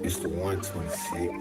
It's the 126.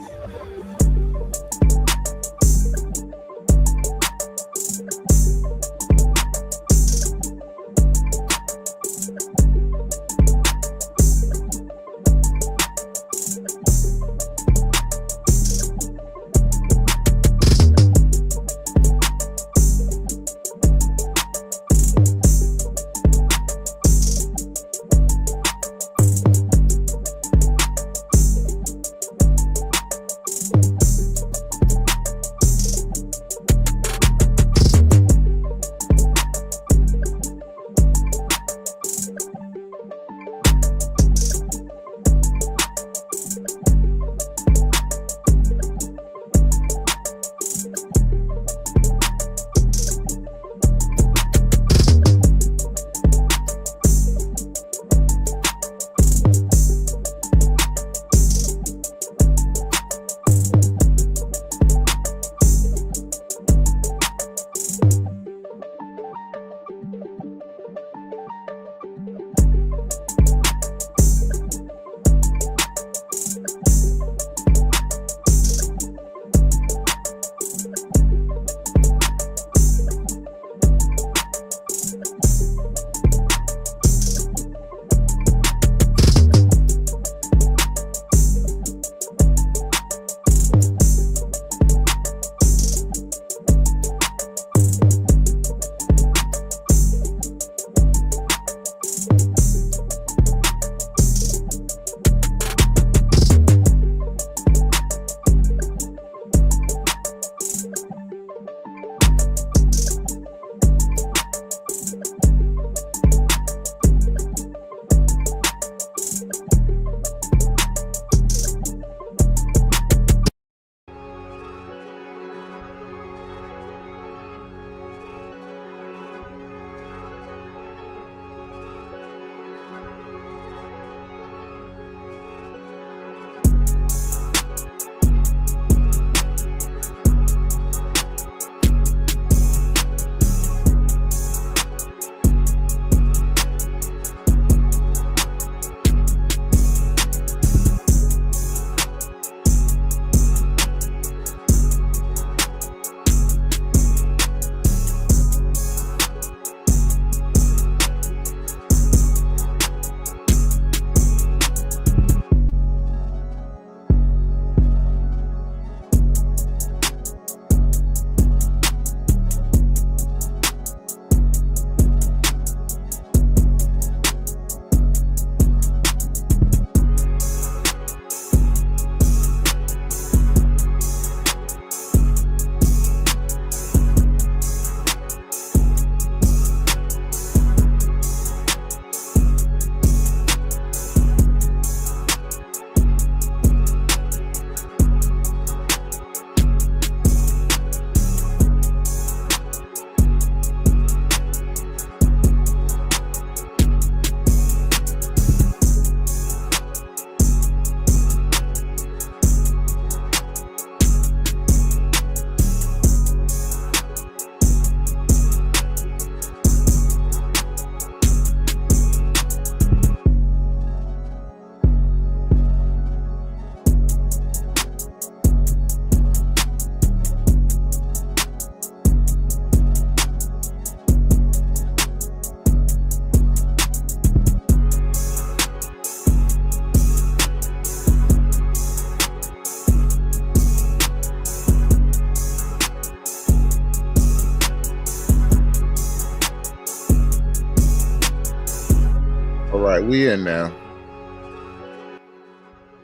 All right, we in now.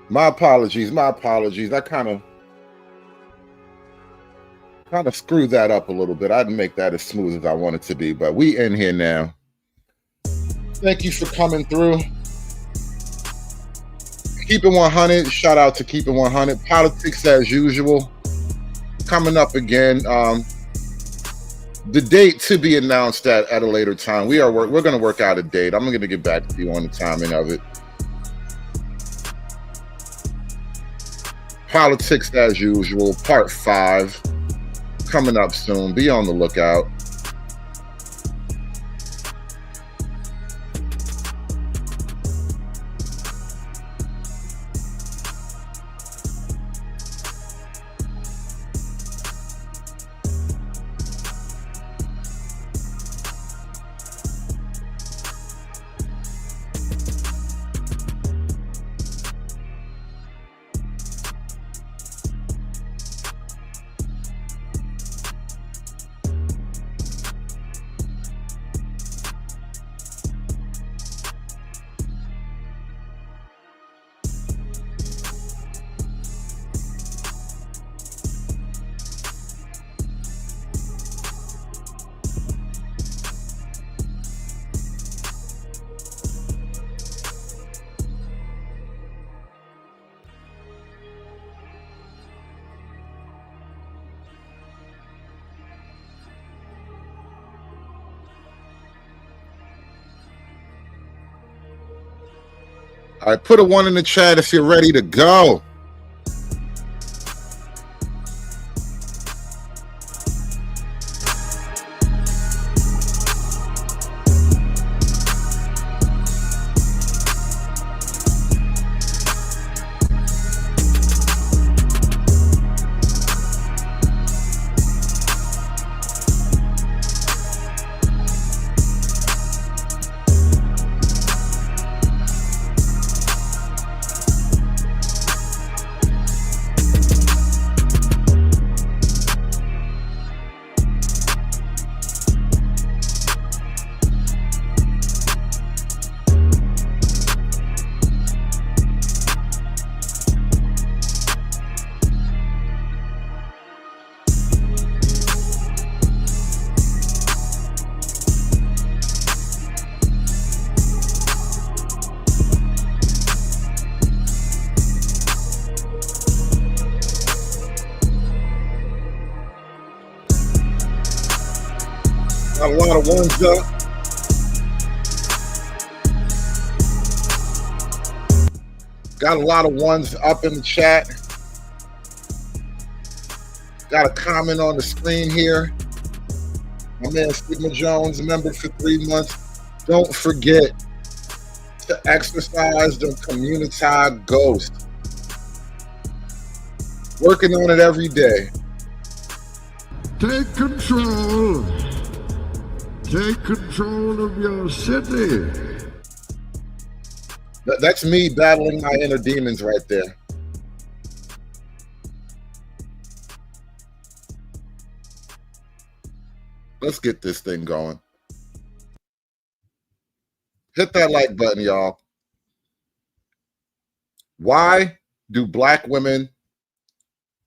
My apologies. I kind of screwed that up a little bit. I didn't make that as smooth as I wanted to be, but we in here now. Thank you for coming through. Keep it 100. Shout out to Keep It 100. Politics as usual. Coming up again. The date to be announced at a later time. We're going to work out a date. I'm going to get back to you on the timing of it. Politics as usual, part 5, coming up soon. Be on the lookout. All right, put a 1 in the chat if you're ready to go. Got a lot of ones up. Got a lot of ones up in the chat. Got a comment on the screen here. My man Sigma Jones, member for 3 months. Don't forget to exercise the community ghost. Working on it every day. Take control. Take control of your city. That's me battling my inner demons right there. Let's get this thing going. Hit that like button, y'all. Why do black women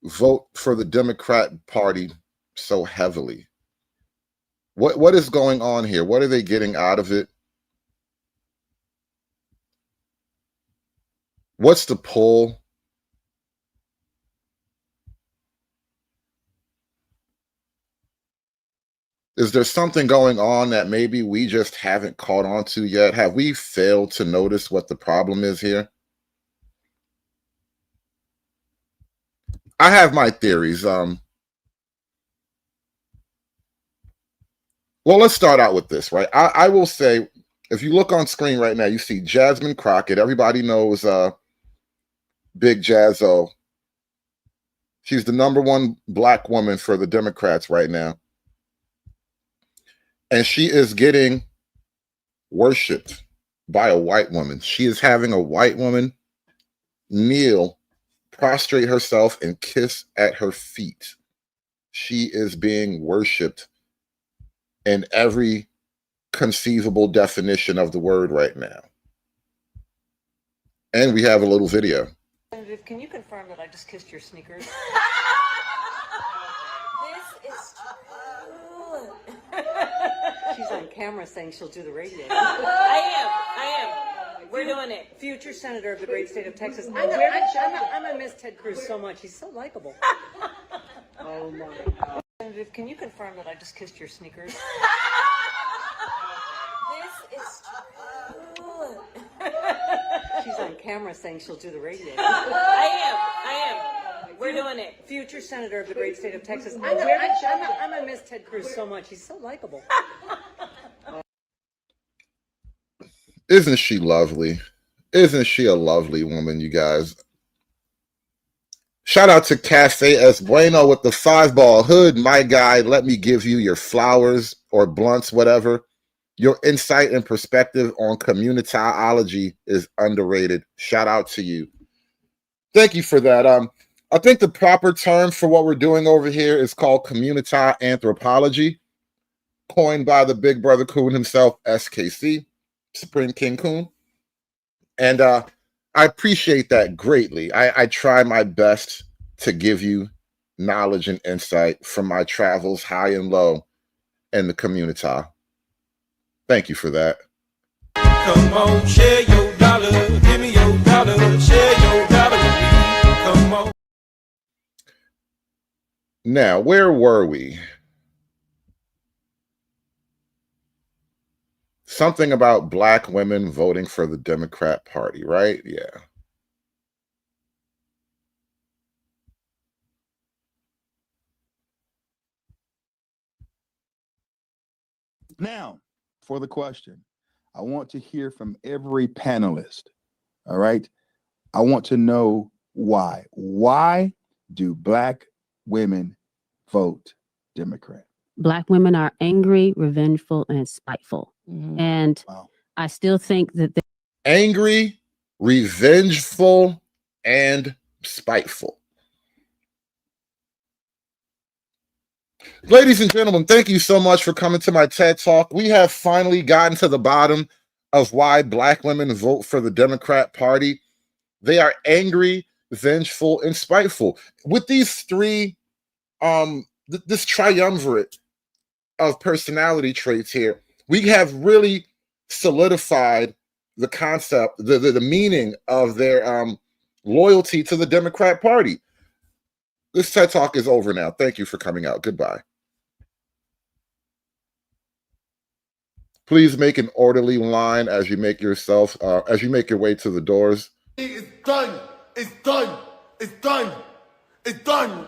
vote for the Democrat Party so heavily? What is going on here? What are they getting out of it? What's the pull? Is there something going on that maybe we just haven't caught on to yet? Have we failed to notice what the problem is here? I have my theories. Well, let's start out with this, right? I will say, if you look on screen right now, you see Jasmine Crockett. Everybody knows Big Jazzo. She's the #1 black woman for the Democrats right now. And she is getting worshipped by a white woman. She is having a white woman kneel, prostrate herself, and kiss at her feet. She is being worshipped in every conceivable definition of the word right now. And we have a little video. Can you confirm that I just kissed your sneakers? This is true. She's on camera saying she'll do the radio. I am. We're doing it. Future senator of the great state of Texas. I'm gonna miss Ted Cruz so much. He's so likable. Oh my God. Can you confirm that I just kissed your sneakers? This is true. She's on camera saying she'll do the radio. I am. We're doing it. Future senator of the great state of Texas. I'm gonna miss Ted Cruz so much. He's so likable. Isn't she lovely? Isn't she a lovely woman, you guys? Shout out to Cafe Es Bueno with the 5-ball hood. My guy, let me give you your flowers or blunts, whatever. Your insight and perspective on communityology is underrated. Shout out to you. Thank you for that. I think the proper term for what we're doing over here is called community anthropology, coined by the big brother Coon himself, SKC, Supreme King Coon. And I appreciate that greatly. I try my best to give you knowledge and insight from my travels high and low in the community. Thank you for that. Come on, share your dollar. Give me your dollar. Share your dollar with me. Come on. Now, where were we? something about black women voting for the Democrat Party, right? Yeah. Now, for the question, I want to hear from every panelist. All right. I want to know why. Why do black women vote Democrat? Black women are angry, revengeful, and spiteful. And Wow. I still think that Angry, revengeful, and spiteful. Ladies and gentlemen, thank you so much for coming to my TED Talk. We have finally gotten to the bottom of why black women vote for the Democrat Party. They are angry, vengeful, and spiteful. With these three, this triumvirate of personality traits here, we have really solidified the concept, the meaning of their loyalty to the Democrat Party. This TED Talk is over now. Thank you for coming out. Goodbye. Please make an orderly line as you make your way to the doors. It's done. It's done. It's done. It's done.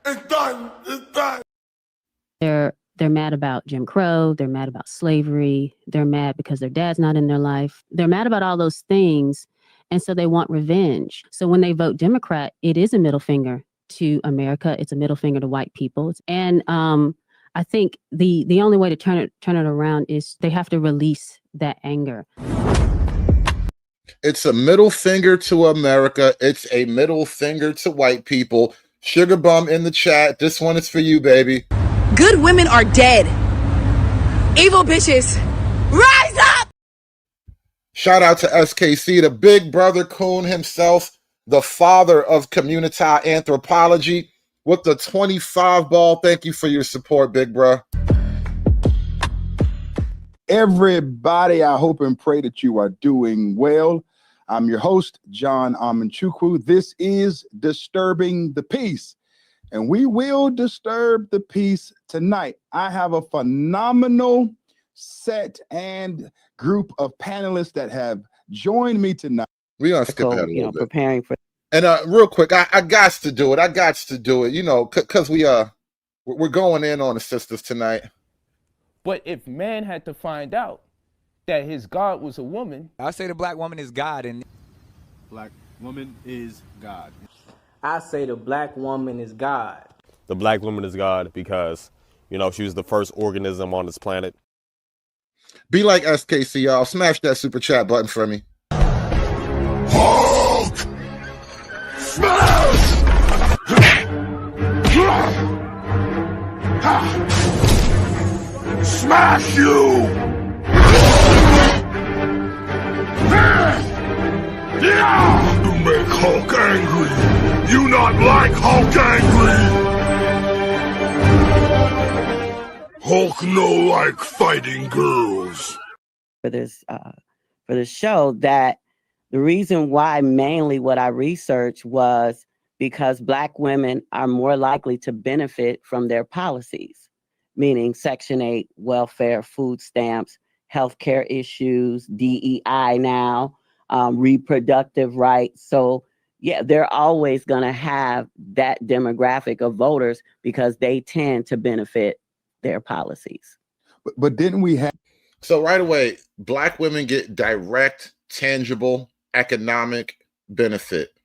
It's done. It's done. they're mad about Jim Crow, they're mad about slavery, they're mad because their dad's not in their life. They're mad about all those things, and so they want revenge. So when they vote Democrat, it is a middle finger to America. It's a middle finger to white people. And I think the only way to turn it around is they have to release that anger. It's a middle finger to America. It's a middle finger to white people. Sugar Bum in the chat. This one is for you, baby. Good women are dead. Evil bitches, rise up! Shout out to SKC, the big brother coon himself, the father of community anthropology, with the 25 ball. Thank you for your support, big bro. Everybody, I hope and pray that you are doing well. I'm your host, John Amanchukwu. This is Disturbing the Peace, and we will disturb the peace tonight. I have a phenomenal set and group of panelists that have joined me tonight. We're going to skip ahead a little bit. Preparing for. And real quick, I got to do it. I got to do it, you know, because we're going in on the sisters tonight. But if man had to find out that his God was a woman, I say the black woman is God, and black woman is God. I say the black woman is God. The black woman is God because, you know, she was the first organism on this planet. Be like SKC, y'all. Smash that super chat button for me. Hulk! Smash! Smash you! You make Hulk angry. You not like Hulk angry. Hulk no like fighting girls. For this show, that the reason why mainly what I researched was because black women are more likely to benefit from their policies, meaning Section 8, welfare, food stamps, healthcare issues, DEI now, reproductive rights. So yeah, they're always going to have that demographic of voters because they tend to benefit their policies. But didn't we have? So right away, black women get direct, tangible economic benefit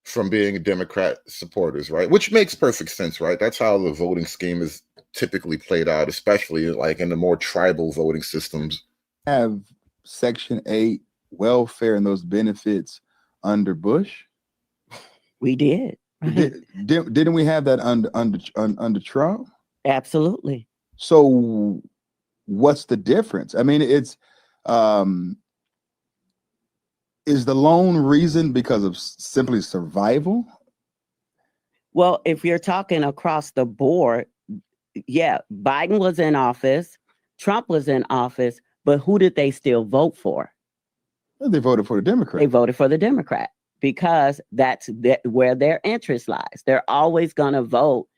from being Democrat supporters, right? Which makes perfect sense, right? That's how the voting scheme is typically played out, especially like in the more tribal voting systems. Have Section 8 welfare and those benefits under Bush? We did. Right? Didn't we have that under Trump? Absolutely. So what's the difference? I mean, it's is the lone reason because of simply survival? Well, if you're talking across the board, yeah, Biden was in office, Trump was in office, but who did they still vote for? They voted for the Democrat. They voted for the Democrat because that's where their interest lies. They're always going to vote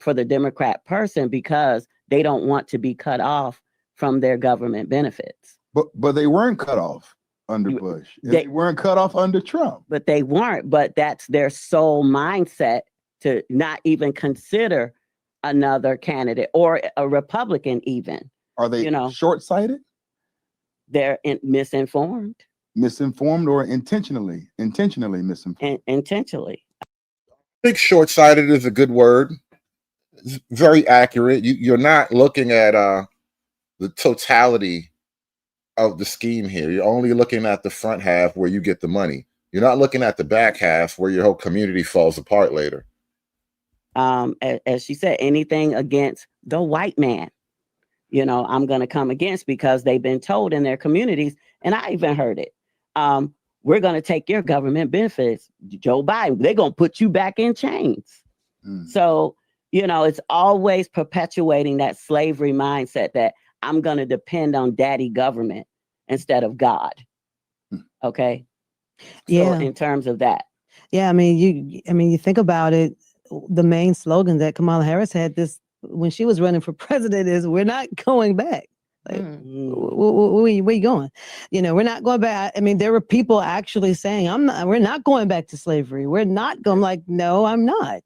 for the Democrat person because they don't want to be cut off from their government benefits. But they weren't cut off under Bush. They weren't cut off under Trump. But they weren't. But that's their sole mindset, to not even consider another candidate or a Republican even. Are they short-sighted? They're misinformed. Misinformed or intentionally misinformed? Intentionally. I think short-sighted is a good word. It's very accurate. You're not looking at the totality of the scheme here. You're only looking at the front half where you get the money. You're not looking at the back half where your whole community falls apart later. As she said, anything against the white man, I'm going to come against, because they've been told in their communities, and I even heard it, we're going to take your government benefits. Joe Biden, they're going to put you back in chains. So, it's always perpetuating that slavery mindset that I'm going to depend on daddy government instead of God. Okay. Yeah. So in terms of that. Yeah. I mean, you think about it, the main slogan that Kamala Harris had when she was running for president is, we're not going back. Like, where you going? We're not going back. I mean, there were people actually saying, we're not going back to slavery. We're not going. Like, no, I'm not.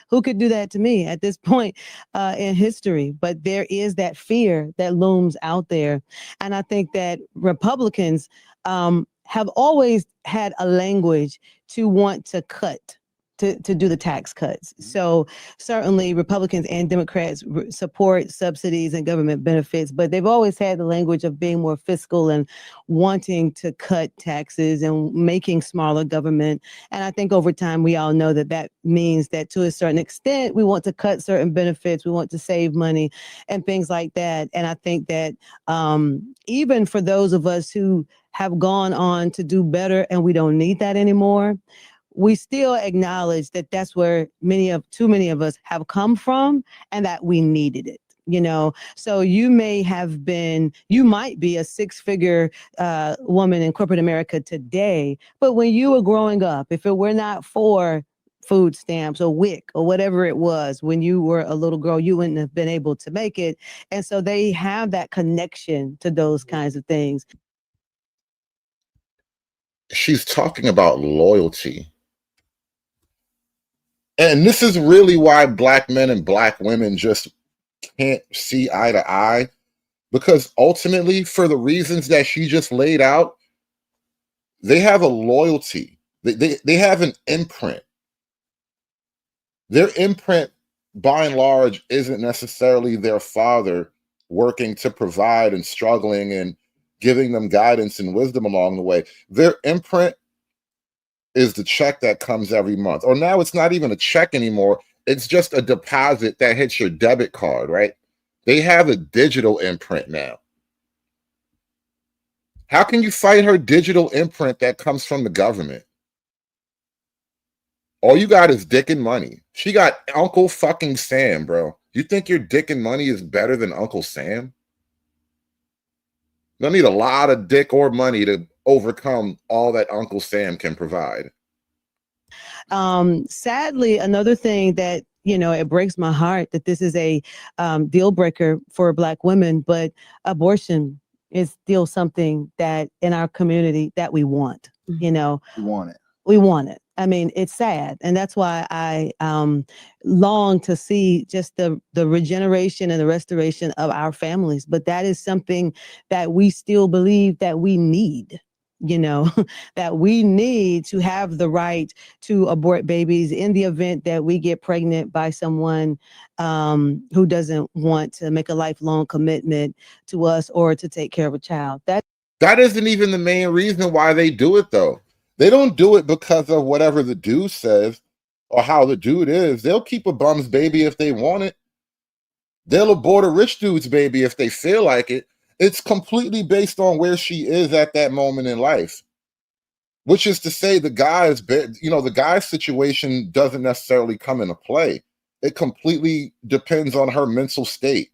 Who could do that to me at this point in history? But there is that fear that looms out there. And I think that Republicans have always had a language to want to cut, to do the tax cuts. So certainly Republicans and Democrats support subsidies and government benefits, but they've always had the language of being more fiscal and wanting to cut taxes and making smaller government. And I think over time, we all know that means that to a certain extent, we want to cut certain benefits, we want to save money and things like that. And I think that even for those of us who have gone on to do better and we don't need that anymore, we still acknowledge that that's where too many of us have come from and that we needed it. So you might be a six-figure woman in corporate America today, but when you were growing up, if it were not for food stamps or WIC or whatever it was, when you were a little girl, you wouldn't have been able to make it. And so they have that connection to those kinds of things. She's talking about loyalty. And this is really why black men and black women just can't see eye to eye, because ultimately, for the reasons that she just laid out, they have a loyalty. They have an imprint. Their imprint, by and large, isn't necessarily their father working to provide and struggling and giving them guidance and wisdom along the way. Their imprint is the check that comes every month. Or now it's not even a check anymore. It's just a deposit that hits your debit card, right? They have a digital imprint now. How can you fight her digital imprint that comes from the government? All you got is dick and money. She got Uncle fucking Sam, bro. You think your dick and money is better than Uncle Sam? You'll need a lot of dick or money to overcome all that Uncle Sam can provide. Sadly, another thing that, it breaks my heart that this is a deal breaker for Black women, but abortion is still something that in our community that we want, We want it. We want it. I mean, it's sad. And that's why I long to see just the regeneration and the restoration of our families. But that is something that we still believe that we need, that we need to have the right to abort babies in the event that we get pregnant by someone who doesn't want to make a lifelong commitment to us or to take care of a child. That isn't even the main reason why they do it, though. They don't do it because of whatever the dude says or how the dude is. They'll keep a bum's baby if they want it. They'll abort a rich dude's baby if they feel like it. It's completely based on where she is at that moment in life, which is to say the guy's situation doesn't necessarily come into play. It completely depends on her mental state,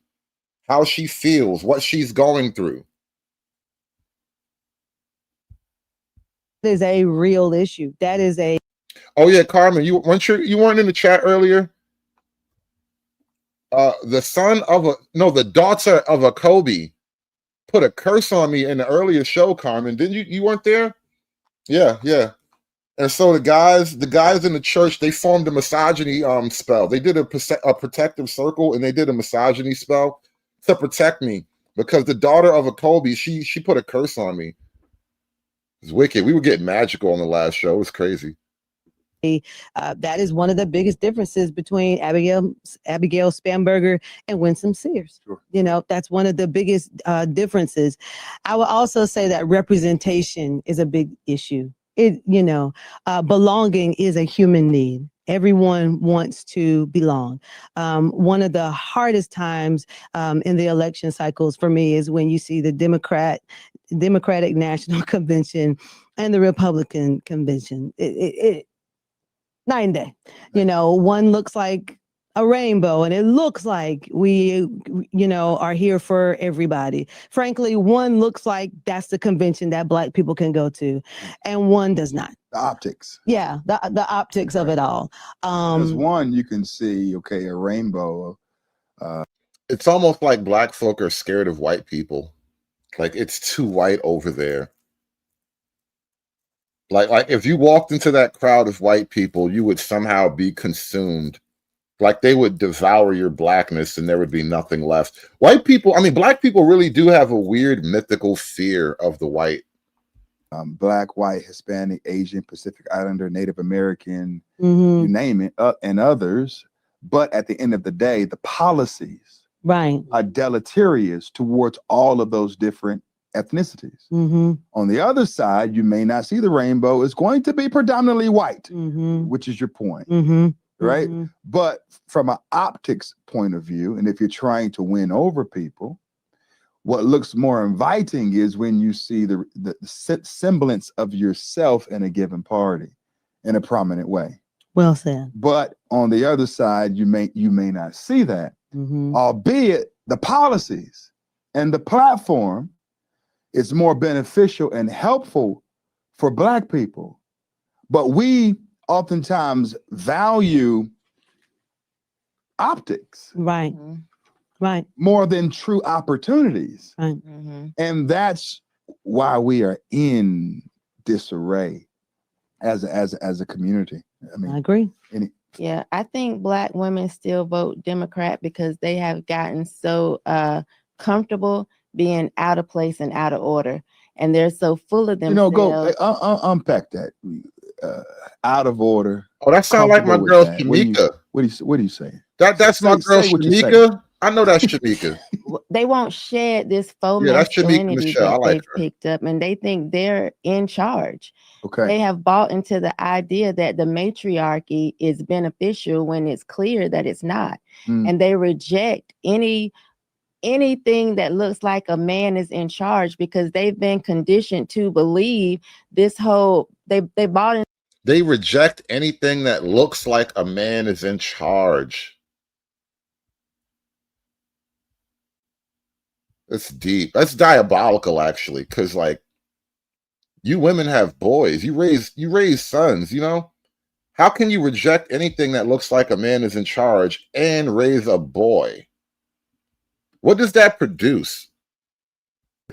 how she feels, what she's going through. Is a real issue. That is a. Oh yeah, Carmen, you weren't in the chat earlier. The daughter of a Kobe put a curse on me in the earlier show, Carmen. Didn't you? You weren't there? Yeah, yeah. And so the guys in the church, they formed a misogyny spell. They did a protective circle, and they did a misogyny spell to protect me because the daughter of a Kobe, she put a curse on me. It's wicked. We were getting magical on the last show. It was crazy. That is one of the biggest differences between Abigail Spanberger and Winsome Sears. Sure. You know, that's one of the biggest differences. I will also say that representation is a big issue. Belonging is a human need. Everyone wants to belong. One of the hardest times in the election cycles for me is when you see the Democratic National Convention and the Republican Convention. Night and day. One looks like a rainbow, and it looks like we, are here for everybody. Frankly, one looks like that's the convention that Black people can go to, and one does not. The optics. Yeah, the optics of it all. Because one, you can see, a rainbow. It's almost like Black folk are scared of white people. Like it's too white over there. Like if you walked into that crowd of white people, you would somehow be consumed. Like they would devour your Blackness and there would be nothing left. White people, Black people really do have a weird mythical fear of the white. Black, white, Hispanic, Asian, Pacific Islander, Native American, you name it, and others. But at the end of the day, the policies are deleterious towards all of those different ethnicities. On the other side, you may not see the rainbow. It's going to be predominantly white, which is your point, right? But from an optics point of view, and if you're trying to win over people, what looks more inviting is when you see the semblance of yourself in a given party in a prominent way. Well said. But on the other side, you may not see that, albeit the policies and the platform is more beneficial and helpful for Black people. But we oftentimes value optics. Right. More than true opportunities. Right. And that's why we are in disarray as a community. I agree. Yeah, I think Black women still vote Democrat because they have gotten so comfortable being out of place and out of order, and they're so full of themselves. Go unpack that. Out of order. Oh, that sounds like my girl Shamika. What are you saying? That's my girl Shamika. I know that's Shamika. They won't shed this faux that's Shamika masculinity Michelle. I that like they've her. picked up, and they think they're in charge. Okay. They have bought into the idea that the matriarchy is beneficial when it's clear that it's not, and they reject anything that looks like a man is in charge because they've been conditioned to believe this whole they bought in. They reject anything that looks like a man is in charge. That's deep. That's diabolical, actually, because like you women have boys. You raise sons, How can you reject anything that looks like a man is in charge and raise a boy? What does that produce?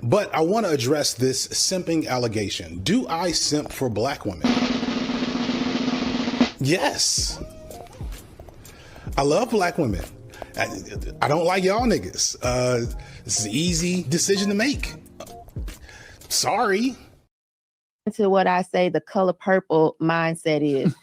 But I want to address this simping allegation. Do I simp for Black women? Yes. I love Black women. I don't like y'all niggas. It's an easy decision to make. Sorry. To what I say the color purple mindset is.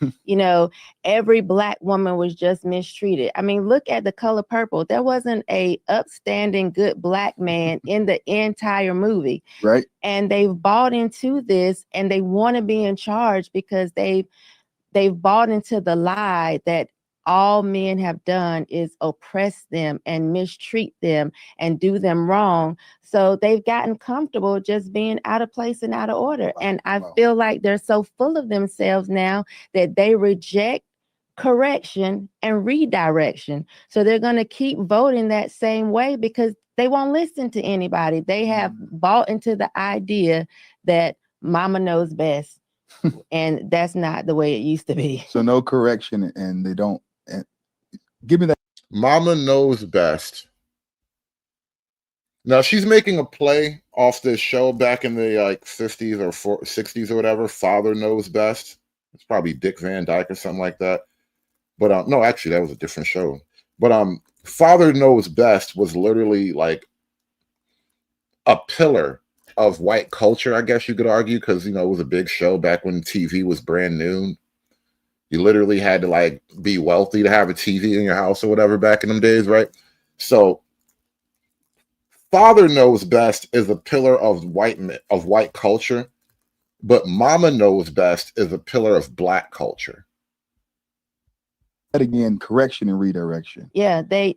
Every Black woman was just mistreated. Look at the color purple. There wasn't a upstanding good Black man in the entire movie. Right. And they've bought into this and they want to be in charge because they've bought into the lie that all men have done is oppress them and mistreat them and do them wrong. So they've gotten comfortable just being out of place and out of order. And I feel like they're so full of themselves now that they reject correction and redirection. So they're going to keep voting that same way because they won't listen to anybody. They have bought into the idea that mama knows best. And that's not the way it used to be. So no correction, and they don't. Give me that. Mama knows best. Now she's making a play off this show back in the like 50s or 60s or whatever. Father Knows Best. It's probably Dick Van Dyke or something like that. But no, actually that was a different show. But Father Knows Best was literally like a pillar of white culture, I guess you could argue, because, you know, it was a big show back when TV was brand new. You literally had to like be wealthy to have a TV in your house or whatever back in them days, right? So Father Knows Best is a pillar of white culture, but Mama Knows Best is a pillar of black culture. That again, correction and redirection. Yeah, they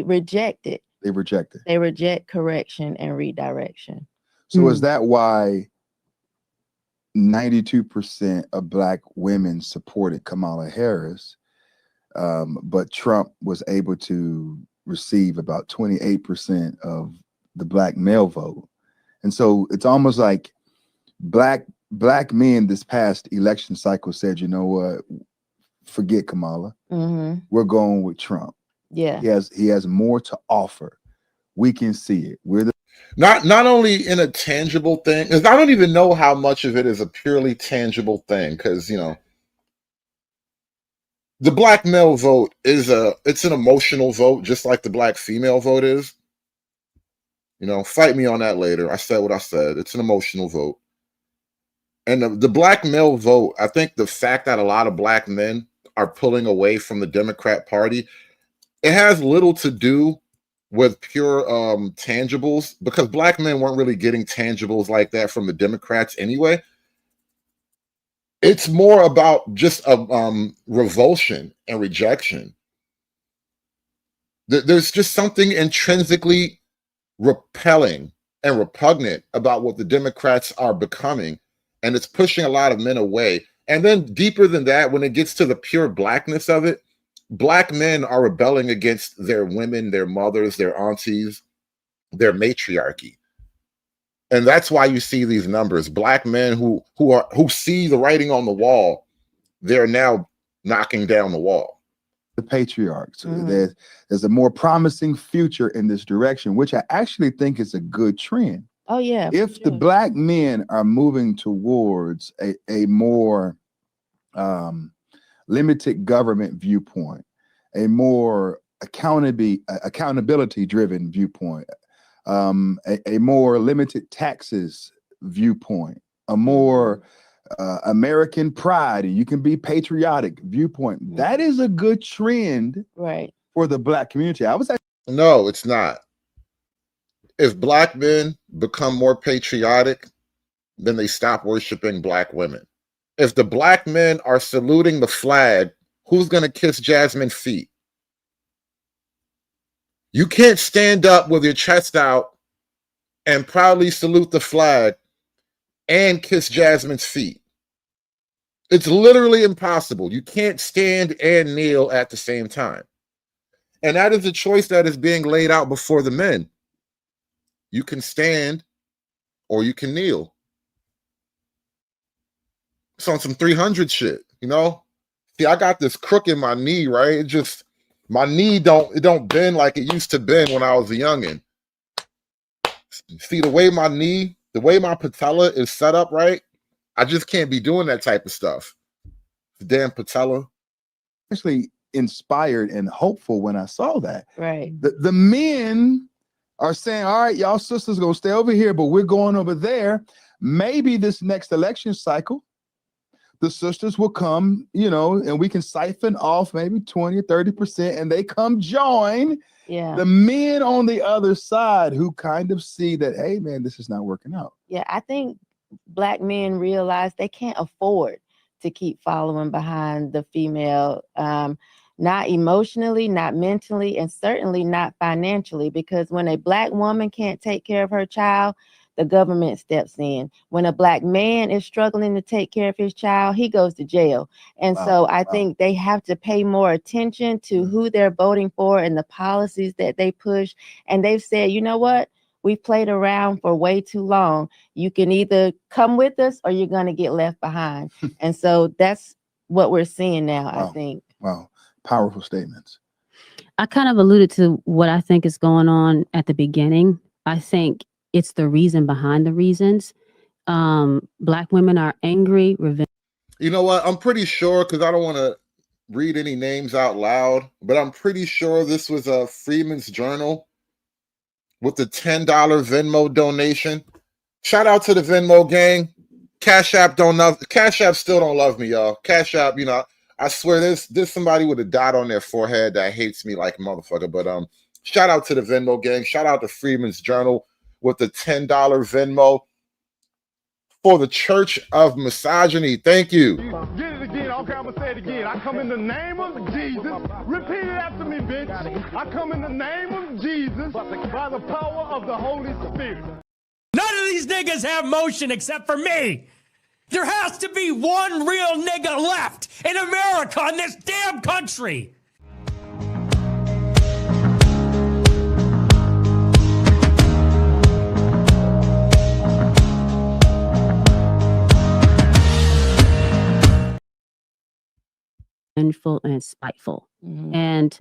reject it. They reject it. They reject correction and redirection. So is that why 92% of black women supported Kamala Harris, but Trump was able to receive about 28% of the black male vote? And so it's almost like black men this past election cycle said, you know what, forget Kamala. Mm-hmm. We're going with Trump. Yeah. He has more to offer. We can see it. We're the not only in a tangible thing, because I don't even know how much of it is a purely tangible thing, because, you know, the black male vote it's an emotional vote, just like the black female vote is. You know, fight me on that later. I said what I said. It's an emotional vote. And the black male vote, I think the fact that a lot of black men are pulling away from the Democrat Party, it has little to do with pure tangibles, because black men weren't really getting tangibles like that from the Democrats anyway. It's more about just a revulsion and rejection. There's just something intrinsically repelling and repugnant about what the Democrats are becoming, and it's pushing a lot of men away. And then deeper than that, when it gets to the pure blackness of it, black men are rebelling against their women, their mothers, their aunties, their matriarchy. And that's why you see these numbers. Black men who see the writing on the wall, they're now knocking down the wall. The patriarchs. There's a more promising future in this direction, which I actually think is a good trend. Oh yeah. If the black men are moving towards a more limited government viewpoint, a more accountability driven viewpoint, a more limited taxes viewpoint, a more American pride, and you can be patriotic viewpoint. That is a good trend, right, for the black community. No, it's not. If black men become more patriotic, then they stop worshiping black women. If the black men are saluting the flag, who's going to kiss Jasmine's feet? You can't stand up with your chest out and proudly salute the flag and kiss Jasmine's feet. It's literally impossible. You can't stand and kneel at the same time. And that is a choice that is being laid out before the men. You can stand or you can kneel. It's on some 300 shit, you know? See, I got this crook in my knee, right? It just, my knee don't bend like it used to bend when I was a youngin'. See, the way my patella is set up, right? I just can't be doing that type of stuff. Damn patella. Actually inspired and hopeful when I saw that. Right. The men are saying, all right, y'all sisters gonna stay over here, but we're going over there. Maybe this next election cycle, the sisters will come, you know, and we can siphon off maybe 20 or 30%, and they come join the men on the other side who kind of see that, hey, man, this is not working out. Yeah, I think black men realize they can't afford to keep following behind the female, not emotionally, not mentally, and certainly not financially, because when a black woman can't take care of her child, the government steps in. When a black man is struggling to take care of his child, he goes to jail. And so I think they have to pay more attention to who they're voting for and the policies that they push. And they've said, you know what? We've played around for way too long. You can either come with us or you're going to get left behind. And so that's what we're seeing now, I think. Wow. Powerful statements. I kind of alluded to what I think is going on at the beginning I think it's the reason behind the reasons. Black women are angry, revenge. You know what? I'm pretty sure, because I don't want to read any names out loud, but I'm pretty sure this was a Freeman's Journal with the $10 Venmo donation. Shout out to the Venmo gang. Cash App still don't love me, y'all. Cash App, I swear there's somebody with a dot on their forehead that hates me like a motherfucker. But shout out to the Venmo gang. Shout out to Freeman's Journal with the $10 Venmo for the Church of Misogyny. Thank you. Get it again. Okay, I'm gonna say it again. I come in the name of Jesus. Repeat it after me, bitch. I come in the name of Jesus by the power of the Holy Spirit. None of these niggas have motion except for me. There has to be one real nigga left in America, in this damn country. Vengeful and spiteful. And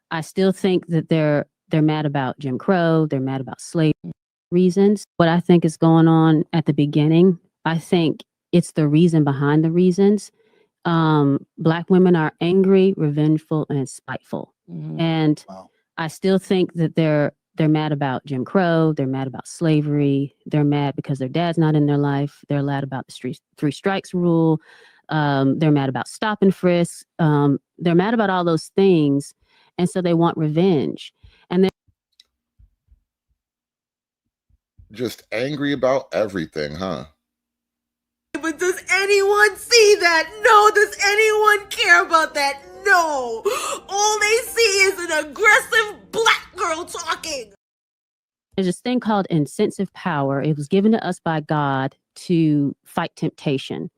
I still think that they're mad about Jim Crow, they're mad about slavery reasons. What I think is going on at the beginning, I think it's the reason behind the reasons. Black women are angry, revengeful, and spiteful. And I still think that they're mad about Jim Crow, they're mad about slavery, they're mad because their dad's not in their life, they're mad about the three strikes rule. They're mad about stop and frisk. They're mad about all those things. And so they want revenge. And they're just angry about everything, huh? But does anyone see that? No. Does anyone care about that? No. All they see is an aggressive black girl talking. There's this thing called incentive power. It was given to us by God to fight temptation.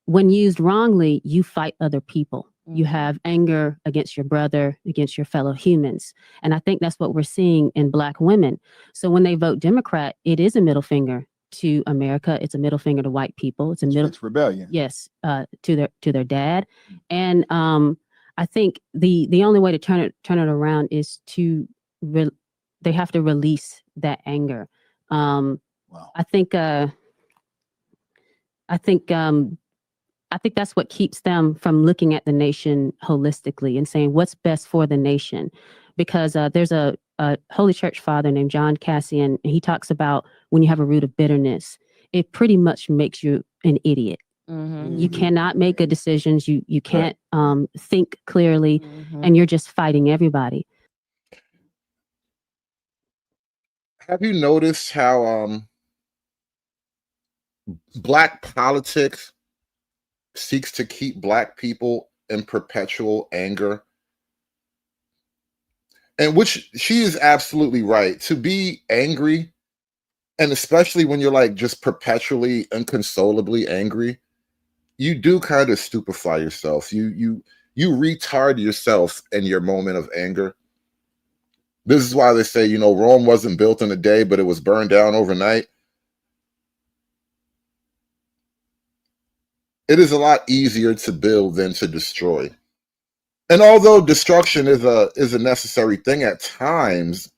When used wrongly, you fight other people. You have anger against your brother, against your fellow humans. And I think that's what we're seeing in Black women. So when they vote Democrat, it is a middle finger to America. It's a middle finger to white people. It's rebellion. Yes, to their dad. And I think the only way to turn it around is to they have to release that anger. I think that's what keeps them from looking at the nation holistically and saying what's best for the nation. Because there's a Holy Church father named John Cassian, and he talks about when you have a root of bitterness, it pretty much makes you an idiot. You cannot make good decisions. You can't think clearly, and you're just fighting everybody. Have you noticed how Black politics seeks to keep Black people in perpetual anger? And which she is absolutely right. To be angry, and especially when you're like just perpetually, inconsolably angry, you do kind of stupefy yourself. You retard yourself in your moment of anger. This is why they say, Rome wasn't built in a day, but it was burned down overnight. It is a lot easier to build than to destroy. And although destruction is a necessary thing at times,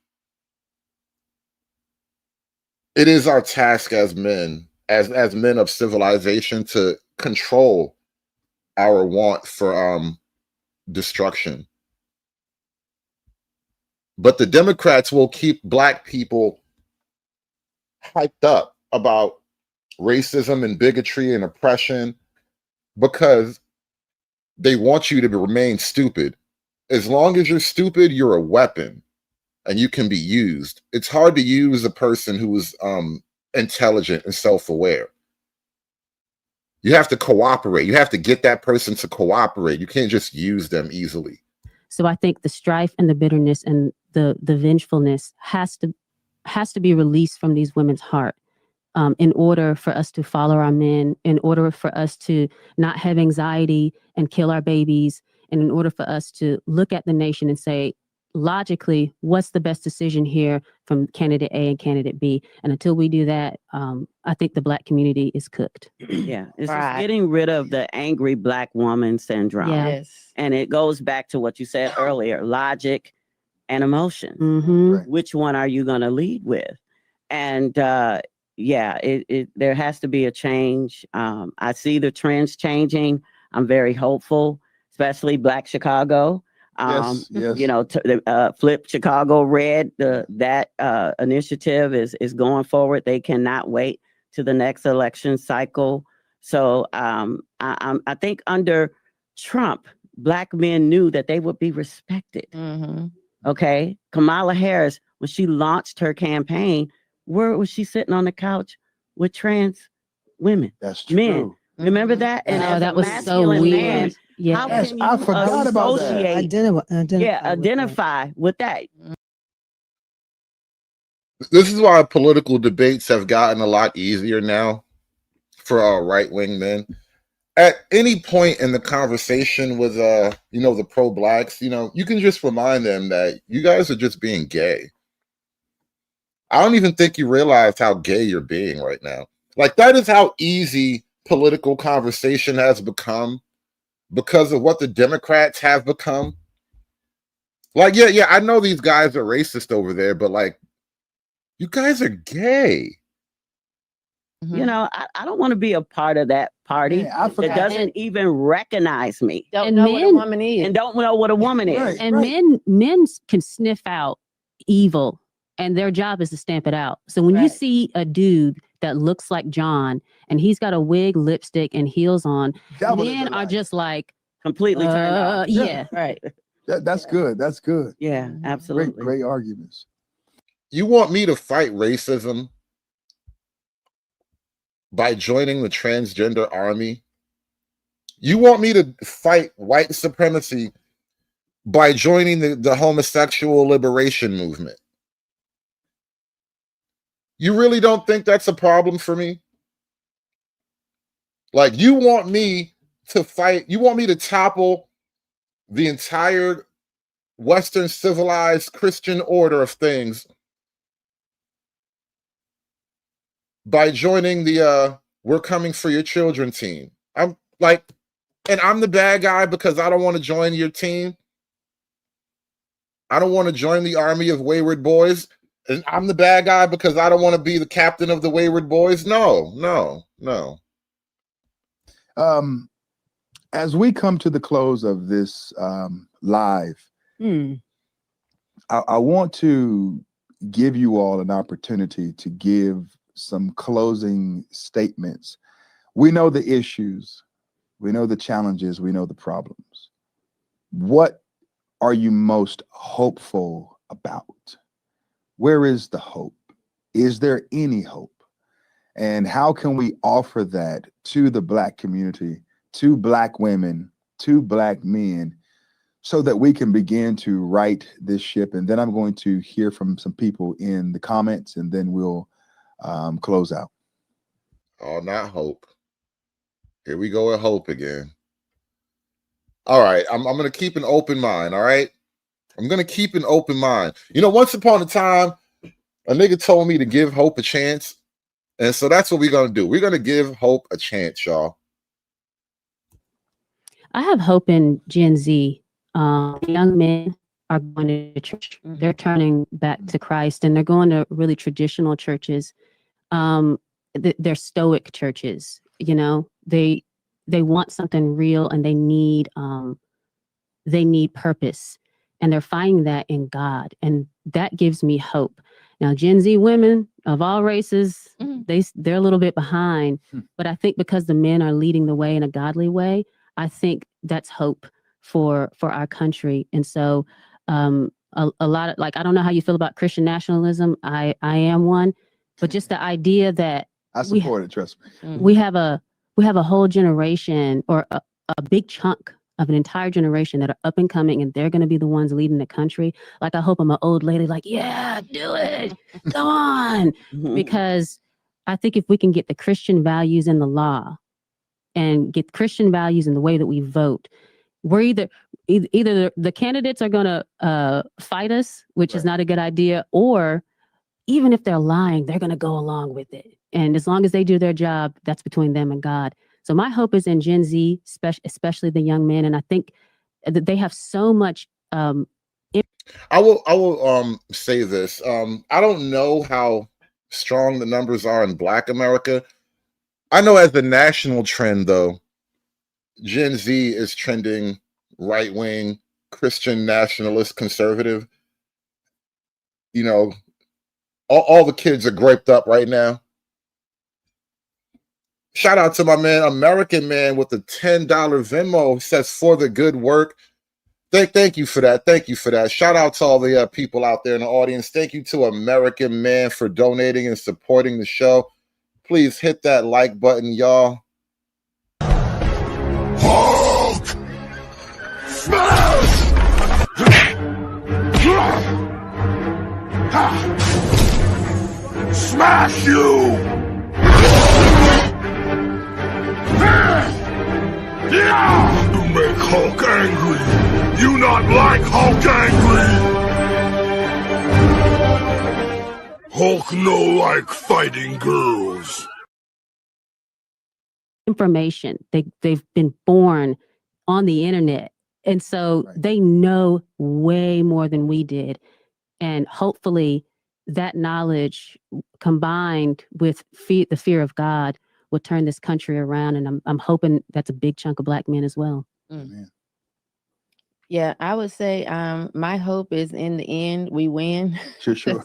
it is our task as men, as men of civilization, to control our want for destruction. But the Democrats will keep Black people hyped up about racism and bigotry and oppression because they want you to remain stupid. As long as you're stupid, you're a weapon and you can be used. It's hard to use a person who is intelligent and self-aware. You have to cooperate. You have to get that person to cooperate. You can't just use them easily. So I think the strife and the bitterness and the vengefulness has to be released from these women's heart. In order for us to follow our men, in order for us to not have anxiety and kill our babies, and in order for us to look at the nation and say, logically, what's the best decision here from candidate A and candidate B? And until we do that, I think the Black community is cooked. Yeah, it's just getting rid of the angry Black woman syndrome. Yes. And it goes back to what you said earlier, logic and emotion. Which one are you going to lead with? And yeah, there has to be a change. I see the trends changing. I'm very hopeful, especially Black Chicago. Yes, You know, Flip Chicago Red, that initiative is going forward. They cannot wait to the next election cycle. So I think under Trump, Black men knew that they would be respected. Okay. Kamala Harris, when she launched her campaign, where was she sitting on the couch with trans women? That's true. Men. Remember that? And Oh, as that a was so masculine weird. man, Yeah. how Yes, can you I forgot about that. associate- identify with that? This is why political debates have gotten a lot easier now for right-wing men. At any point in the conversation with you know, the pro-blacks, you know, you can just remind them that you guys are just being gay. I don't even think you realize how gay you're being right now. Like, that is how easy political conversation has become because of what the Democrats have become. Like, yeah, I know these guys are racist over there, but like, you guys are gay. You know, I don't want to be a part of that party that doesn't even recognize me. Don't know what a woman is. And don't know what a woman is. And men can sniff out evil, and their job is to stamp it out. So when you see a dude that looks like John and he's got a wig, lipstick, and heels on, men are just like completely turned off. Yeah, right. That's good. That's good. Yeah, absolutely. Great arguments. You want me to fight racism by joining the transgender army? You want me to fight white supremacy by joining the homosexual liberation movement? You really don't think that's a problem for me? Like, you want me to fight, you want me to topple the entire Western civilized Christian order of things by joining the We're Coming for Your Children team. I'm like, and I'm the bad guy because I don't want to join your team. I don't want to join the army of wayward boys. And I'm the bad guy because I don't want to be the captain of the wayward boys. No. As we come to the close of this live, I want to give you all an opportunity to give some closing statements. We know the issues, we know the challenges, we know the problems. What are you most hopeful about? Where is the hope? Is there any hope? And how can we offer that to the Black community, to Black women, to Black men, so that we can begin to right this ship? And then I'm going to hear from some people in the comments, and then we'll close out. Oh, not hope. Here we go with hope again. All right, I'm going to keep an open mind, all right? I'm going to keep an open mind. You know, once upon a time, a nigga told me to give hope a chance. And so that's what we're going to do. We're going to give hope a chance, y'all. I have hope in Gen Z. Young men are going to church. They're turning back to Christ, and they're going to really traditional churches. They're stoic churches. You know, they want something real, and they need purpose, and they're finding that in God, and that gives me hope. Now, Gen Z women of all races, they're a little bit behind, but I think because the men are leading the way in a godly way, I think that's hope for our country. And so a lot of, like, I don't know how you feel about Christian nationalism. I am one, but just the idea that I support it, trust me. we have a whole generation, or a big chunk of an entire generation that are up and coming, and they're going to be the ones leading the country. Like, I hope I'm an old lady, like, yeah, do it, go on. Because I think if we can get the Christian values in the law and get Christian values in the way that we vote, we're either the candidates are going to fight us, which is not a good idea, or even if they're lying, they're going to go along with it. And as long as they do their job, that's between them and God. So my hope is in Gen Z, especially the young men. And I think that they have so much. I will say this. I don't know how strong the numbers are in Black America. I know as the national trend, though, Gen Z is trending right-wing, Christian nationalist, conservative. You know, all the kids are graped up right now. Shout out to my man, American Man, with the $10 Venmo. Says for the good work. Thank you for that. Thank you for that. Shout out to all the people out there in the audience. Thank you to American Man for donating and supporting the show. Please hit that like button, y'all. Hulk! Smash! Smash you! You make Hulk angry! You not like Hulk angry! Hulk no like fighting girls. Information. They've been born on the internet. And so they know way more than we did. And hopefully that knowledge combined with the fear of God will turn this country around. And I'm hoping that's a big chunk of Black men as well. Yeah, I would say my hope is in the end we win. Sure. So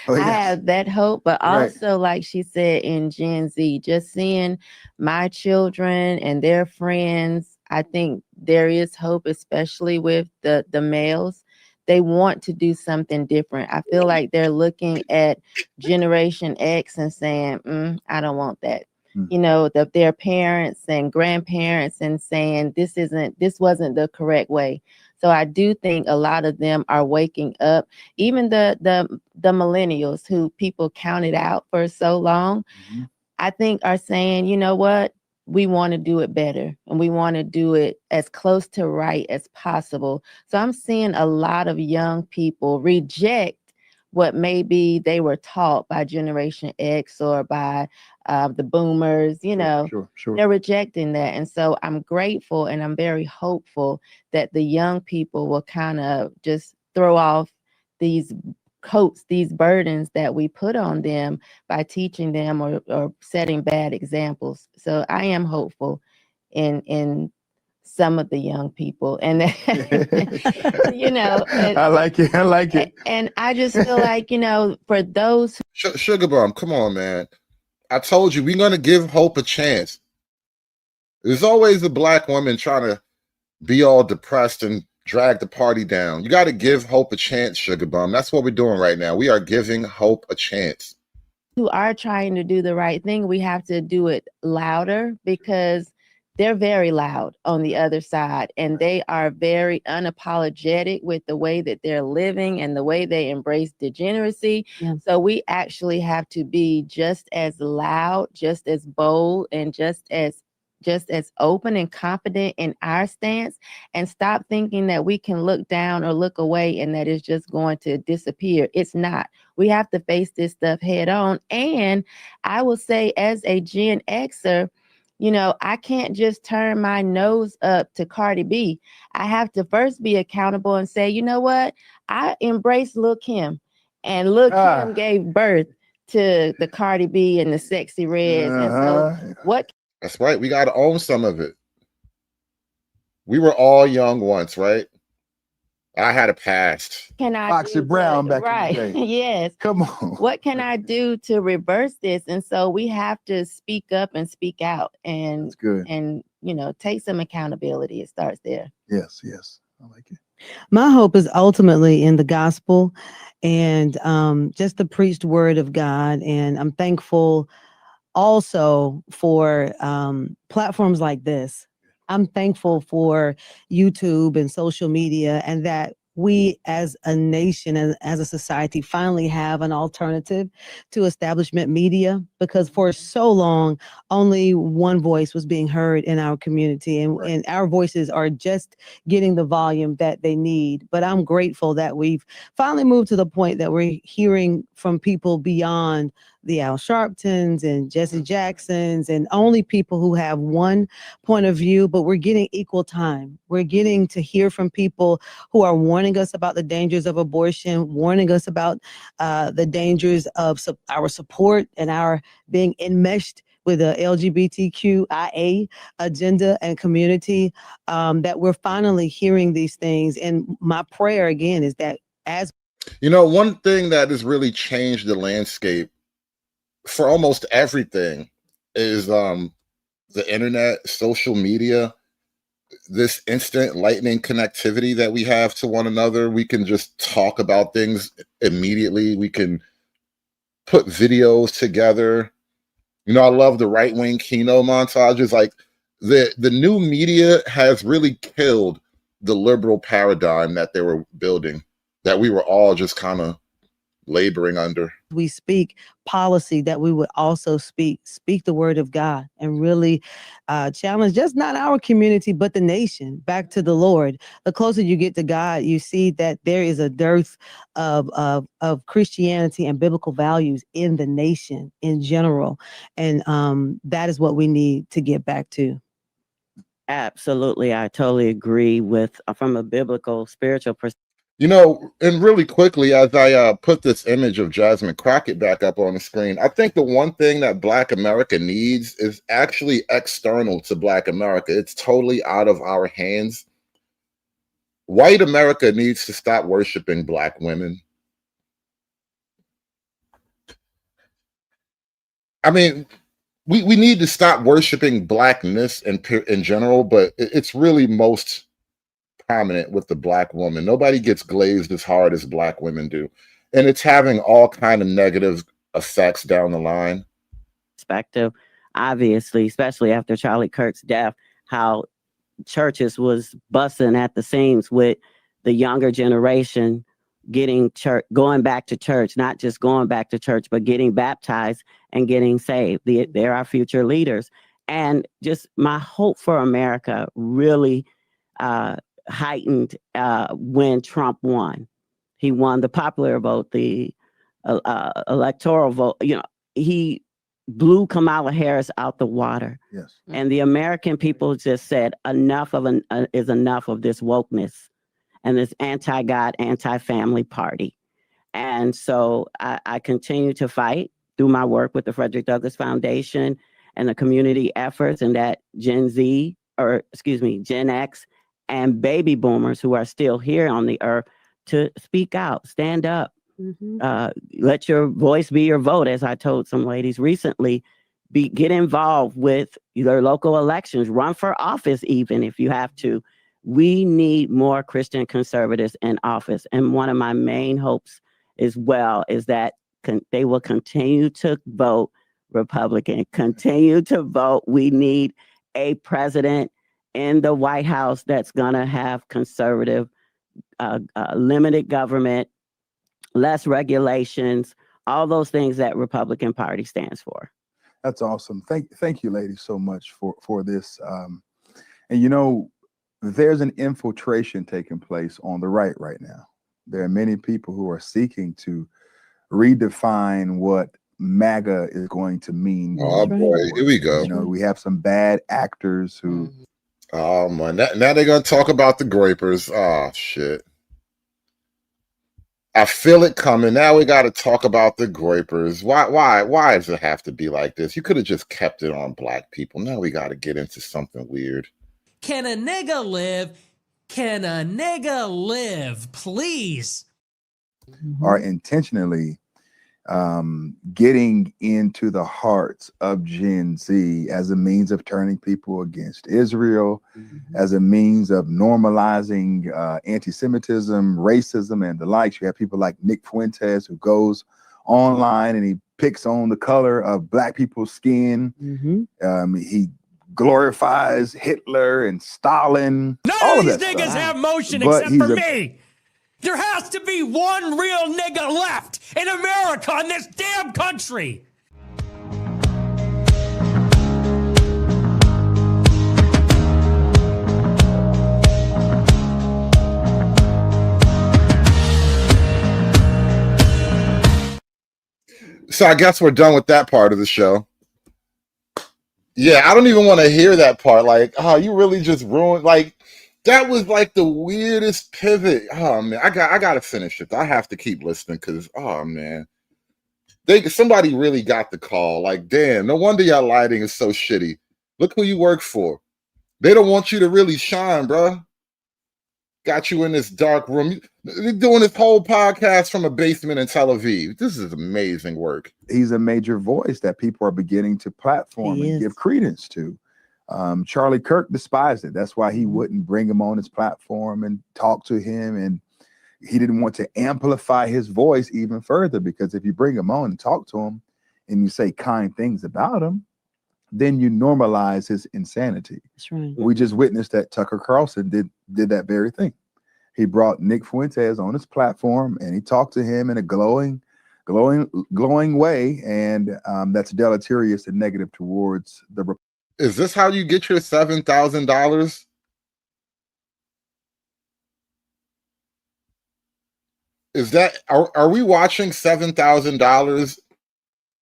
Oh, I yes. have that hope, but Right. also like she said in Gen Z, just seeing my children and their friends, I think there is hope, especially with the males. They want to do something different. I feel like they're looking at Generation X and saying, I don't want that. You know, their parents and grandparents and saying this wasn't the correct way. So I do think a lot of them are waking up. Even the millennials who people counted out for so long, I think are saying, you know what? We want to do it better and we want to do it as close to right as possible. So I'm seeing a lot of young people reject what maybe they were taught by Generation X or by the boomers, you know, Sure. they're rejecting that. And so I'm grateful and I'm very hopeful that the young people will kind of just throw off these coats, these burdens that we put on them by teaching them or setting bad examples. So I am hopeful in some of the young people, and you know, I like it. And I just feel like, you know, for those Sugar Bomb, come on, man. I told you, we're going to give hope a chance. There's always a Black woman trying to be all depressed and drag the party down. You got to give hope a chance, Sugar Bomb. That's what we're doing right now. We are giving hope a chance. who are trying to do the right thing, we have to do it louder because they're very loud on the other side and they are very unapologetic with the way that they're living and the way they embrace degeneracy. Yeah. So we actually have to be just as loud, just as bold, and just as open and confident in our stance, and stop thinking that we can look down or look away and that it's just going to disappear. It's not. We have to face this stuff head on. And I will say, as a Gen Xer, you know, I can't just turn my nose up to Cardi B. I have to first be accountable and say, you know what? I embrace Lil' Kim, and Lil' Kim gave birth to the Cardi B and the Sexy Reds. And so what? That's right. We got to own some of it. We were all young once, right? I had a past. Can I Foxy do Brown to- back in the right? day. Yes. Come on. What can I do to reverse this? And so we have to speak up and speak out, and That's good. and you know, take some accountability. It starts there. Yes. I like it. My hope is ultimately in the gospel and just the preached word of God. And I'm thankful also for platforms like this. I'm thankful for YouTube and social media, and that we as a nation and as a society finally have an alternative to establishment media, because for so long, only one voice was being heard in our community, and our voices are just getting the volume that they need. But I'm grateful that we've finally moved to the point that we're hearing from people beyond the Al Sharptons and Jesse Jacksons and only people who have one point of view, but we're getting equal time. We're getting to hear from people who are warning us about the dangers of abortion, warning us about the dangers of our support and our being enmeshed with the LGBTQIA agenda and community, that we're finally hearing these things. And my prayer again is that as one thing that has really changed the landscape for almost everything is the internet, social media, this instant lightning connectivity that we have to one another. We can just talk about things immediately. We can put videos together. I love the right-wing keynote montages. Like the new media has really killed the liberal paradigm that they were building, that we were all just kind of laboring under. We speak policy, that we would also speak the word of God and really challenge just not our community, but the nation back to the Lord. The closer you get to God, you see that there is a dearth of Christianity and biblical values in the nation in general. And that is what we need to get back to. Absolutely. I totally agree with, from a biblical, spiritual perspective. And really quickly, as I put this image of Jasmine Crockett back up on the screen, I think the one thing that Black America needs is actually external to Black America. It's totally out of our hands. White America needs to stop worshiping Black women. I mean, we need to stop worshiping Blackness in general, but it's really most prominent with the Black woman. Nobody gets glazed as hard as Black women do, and it's having all kind of negative effects down the line. Perspective, obviously, especially after Charlie Kirk's death, how churches was busting at the seams with the younger generation going back to church, not just going back to church, but getting baptized and getting saved. They're our future leaders. And just my hope for America really heightened when Trump won. He won the popular vote, the electoral vote. He blew Kamala Harris out the water. Yes. And the American people just said enough is enough of this wokeness and this anti-God, anti-family party. And so I continue to fight through my work with the Frederick Douglass Foundation and the community efforts, and that Gen X and baby boomers who are still here on the earth to speak out, stand up, let your voice be your vote. As I told some ladies recently, get involved with your local elections, run for office even if you have to. We need more Christian conservatives in office. And one of my main hopes as well is that they will continue to vote Republican, continue to vote. We need a president in the White House that's going to have conservative, limited government, less regulations, all those things that Republican Party stands for. That's awesome. Thank you, ladies, so much for this. And there's an infiltration taking place on the right now. There are many people who are seeking to redefine what MAGA is going to mean. Oh boy, here we go. We have some bad actors who. Oh man, now they're gonna talk about the Groypers. Oh shit. I feel it coming. Now we got to talk about the Groypers. Why does it have to be like this? You could have just kept it on Black people. Now we got to get into something weird. Can a nigga live? Can a nigga live? Please. Are intentionally getting into the hearts of Gen Z as a means of turning people against Israel, as a means of normalizing anti-Semitism, racism, and the likes. You have people like Nick Fuentes, who goes online and he picks on the color of Black people's skin. He glorifies Hitler and Stalin. None of these niggas have motion except for me. There has to be one real nigga left in America, in this damn country. So I guess we're done with that part of the show. Yeah, I don't even want to hear that part. Like, oh, you really just ruined. Like, that was like the weirdest pivot. Oh man, I gotta finish it. I have to keep listening because oh man, somebody really got the call. Like, damn, no wonder y'all lighting is so shitty. Look who you work for. They don't want you to really shine, bro. Got you in this dark room. They're doing this whole podcast from a basement in Tel Aviv. This is amazing work. He's a major voice that people are beginning to platform and give credence to. Charlie Kirk despised it. That's why he wouldn't bring him on his platform and talk to him. And he didn't want to amplify his voice even further, because if you bring him on and talk to him and you say kind things about him, then you normalize his insanity. That's right. We just witnessed that Tucker Carlson did that very thing. He brought Nick Fuentes on his platform and he talked to him in a glowing way, and that's deleterious and negative towards the. Is this how you get your $7,000? Is that are we watching $7,000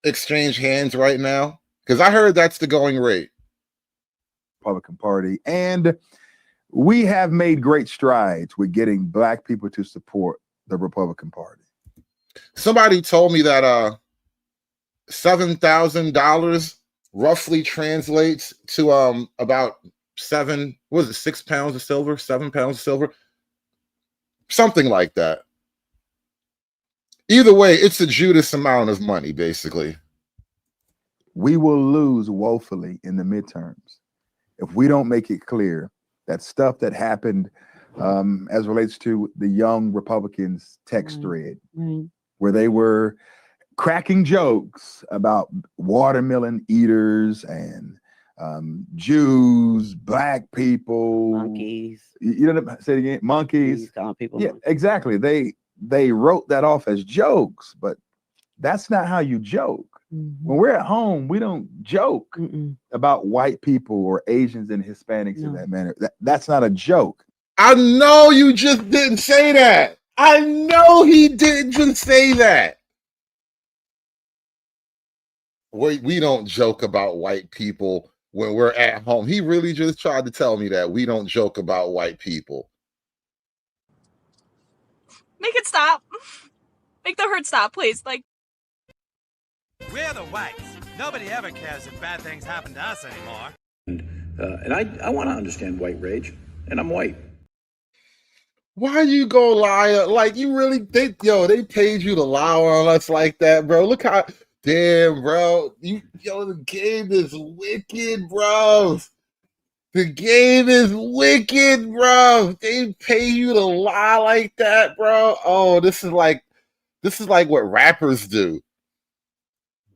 exchange hands right now? Because I heard that's the going rate. Republican Party, and we have made great strides with getting Black people to support the Republican Party. Somebody told me that $7,000 roughly translates to about 6 pounds of silver, 7 pounds of silver, something like that. Either way, it's a Judas amount of money, basically. We will lose woefully in the midterms if we don't make it clear that stuff that happened as relates to the young Republicans text thread, where they were cracking jokes about watermelon eaters and Jews, Black people, monkeys. You know, say it again, monkeys. People yeah, monkeys. exactly. They wrote that off as jokes, but that's not how you joke. When we're at home, we don't joke about white people or Asians and Hispanics in that manner. That's not a joke. I know you just didn't say that. I know he didn't just say that. We don't joke about white people when we're at home. He really just tried to tell me that we don't joke about white people. Make it stop. Make the hurt stop, please. Like, we're the whites. Nobody ever cares if bad things happen to us anymore. And I want to understand white rage, and I'm white. Why you go lie? Like, you really think, they paid you to lie on us like that, bro? Look how, damn, bro. The game is wicked, bro. The game is wicked, bro. They pay you to lie like that, bro. Oh, this is like what rappers do.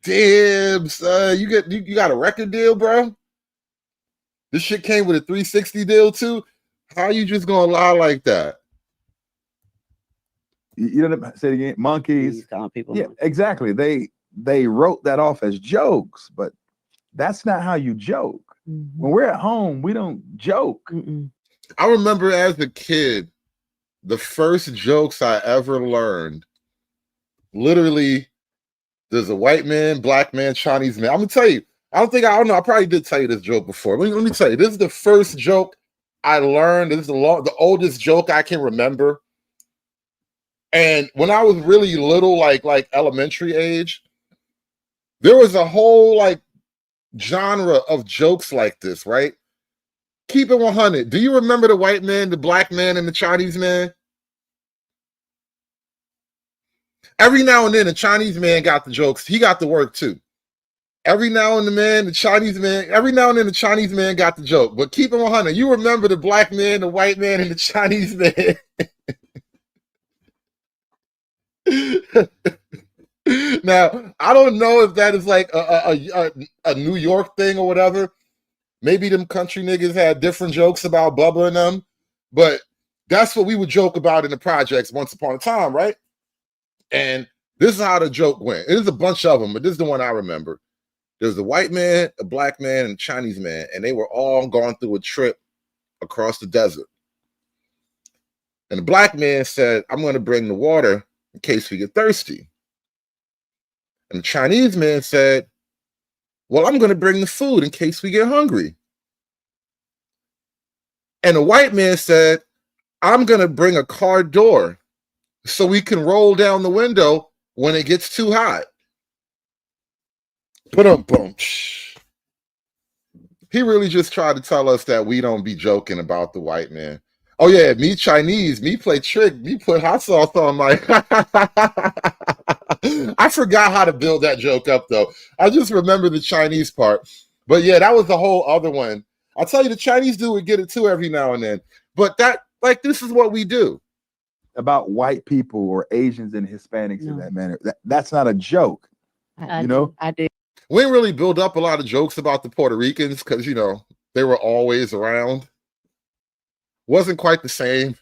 Damn, son, you got a record deal, bro? This shit came with a 360 deal too. How you just gonna lie like that? You know, say it again, monkeys. People yeah, exactly. They wrote that off as jokes, but that's not how you joke. When we're at home, we don't joke. I remember as a kid, the first jokes I ever learned, literally, there's a white man, Black man, Chinese man. I'm gonna tell you, I don't know. I probably did tell you this joke before. Let me tell you, this is the first joke I learned. This is the oldest joke I can remember. And when I was really little, like elementary age, there was a whole genre of jokes like this, right? Keep it 100. Do you remember the white man, the Black man, and the Chinese man? Every now and then, the Chinese man got the jokes. He got the work too. Every now and then, the Chinese man got the joke. But keep it 100. You remember the Black man, the white man, and the Chinese man. Now, I don't know if that is like a New York thing or whatever. Maybe them country niggas had different jokes about Bubba and them, but that's what we would joke about in the projects once upon a time, right? And this is how the joke went. There's a bunch of them, but this is the one I remember. There's a white man, a Black man, and a Chinese man, and they were all going through a trip across the desert. And the Black man said, I'm going to bring the water in case we get thirsty. And the Chinese man said, well, I'm going to bring the food in case we get hungry. And the white man said, I'm going to bring a car door so we can roll down the window when it gets too hot. Boom. He really just tried to tell us that we don't be joking about the white man. Oh yeah, me Chinese, me play trick, me put hot sauce on my. I forgot how to build that joke up though. I just remember the Chinese part. But yeah, that was the whole other one. I'll tell you, the Chinese dude would get it too every now and then. But that, like, this is what we do. About white people or Asians and Hispanics in that manner. That's not a joke. You know? I did. We didn't really build up a lot of jokes about the Puerto Ricans because, you know, they were always around. Wasn't quite the same.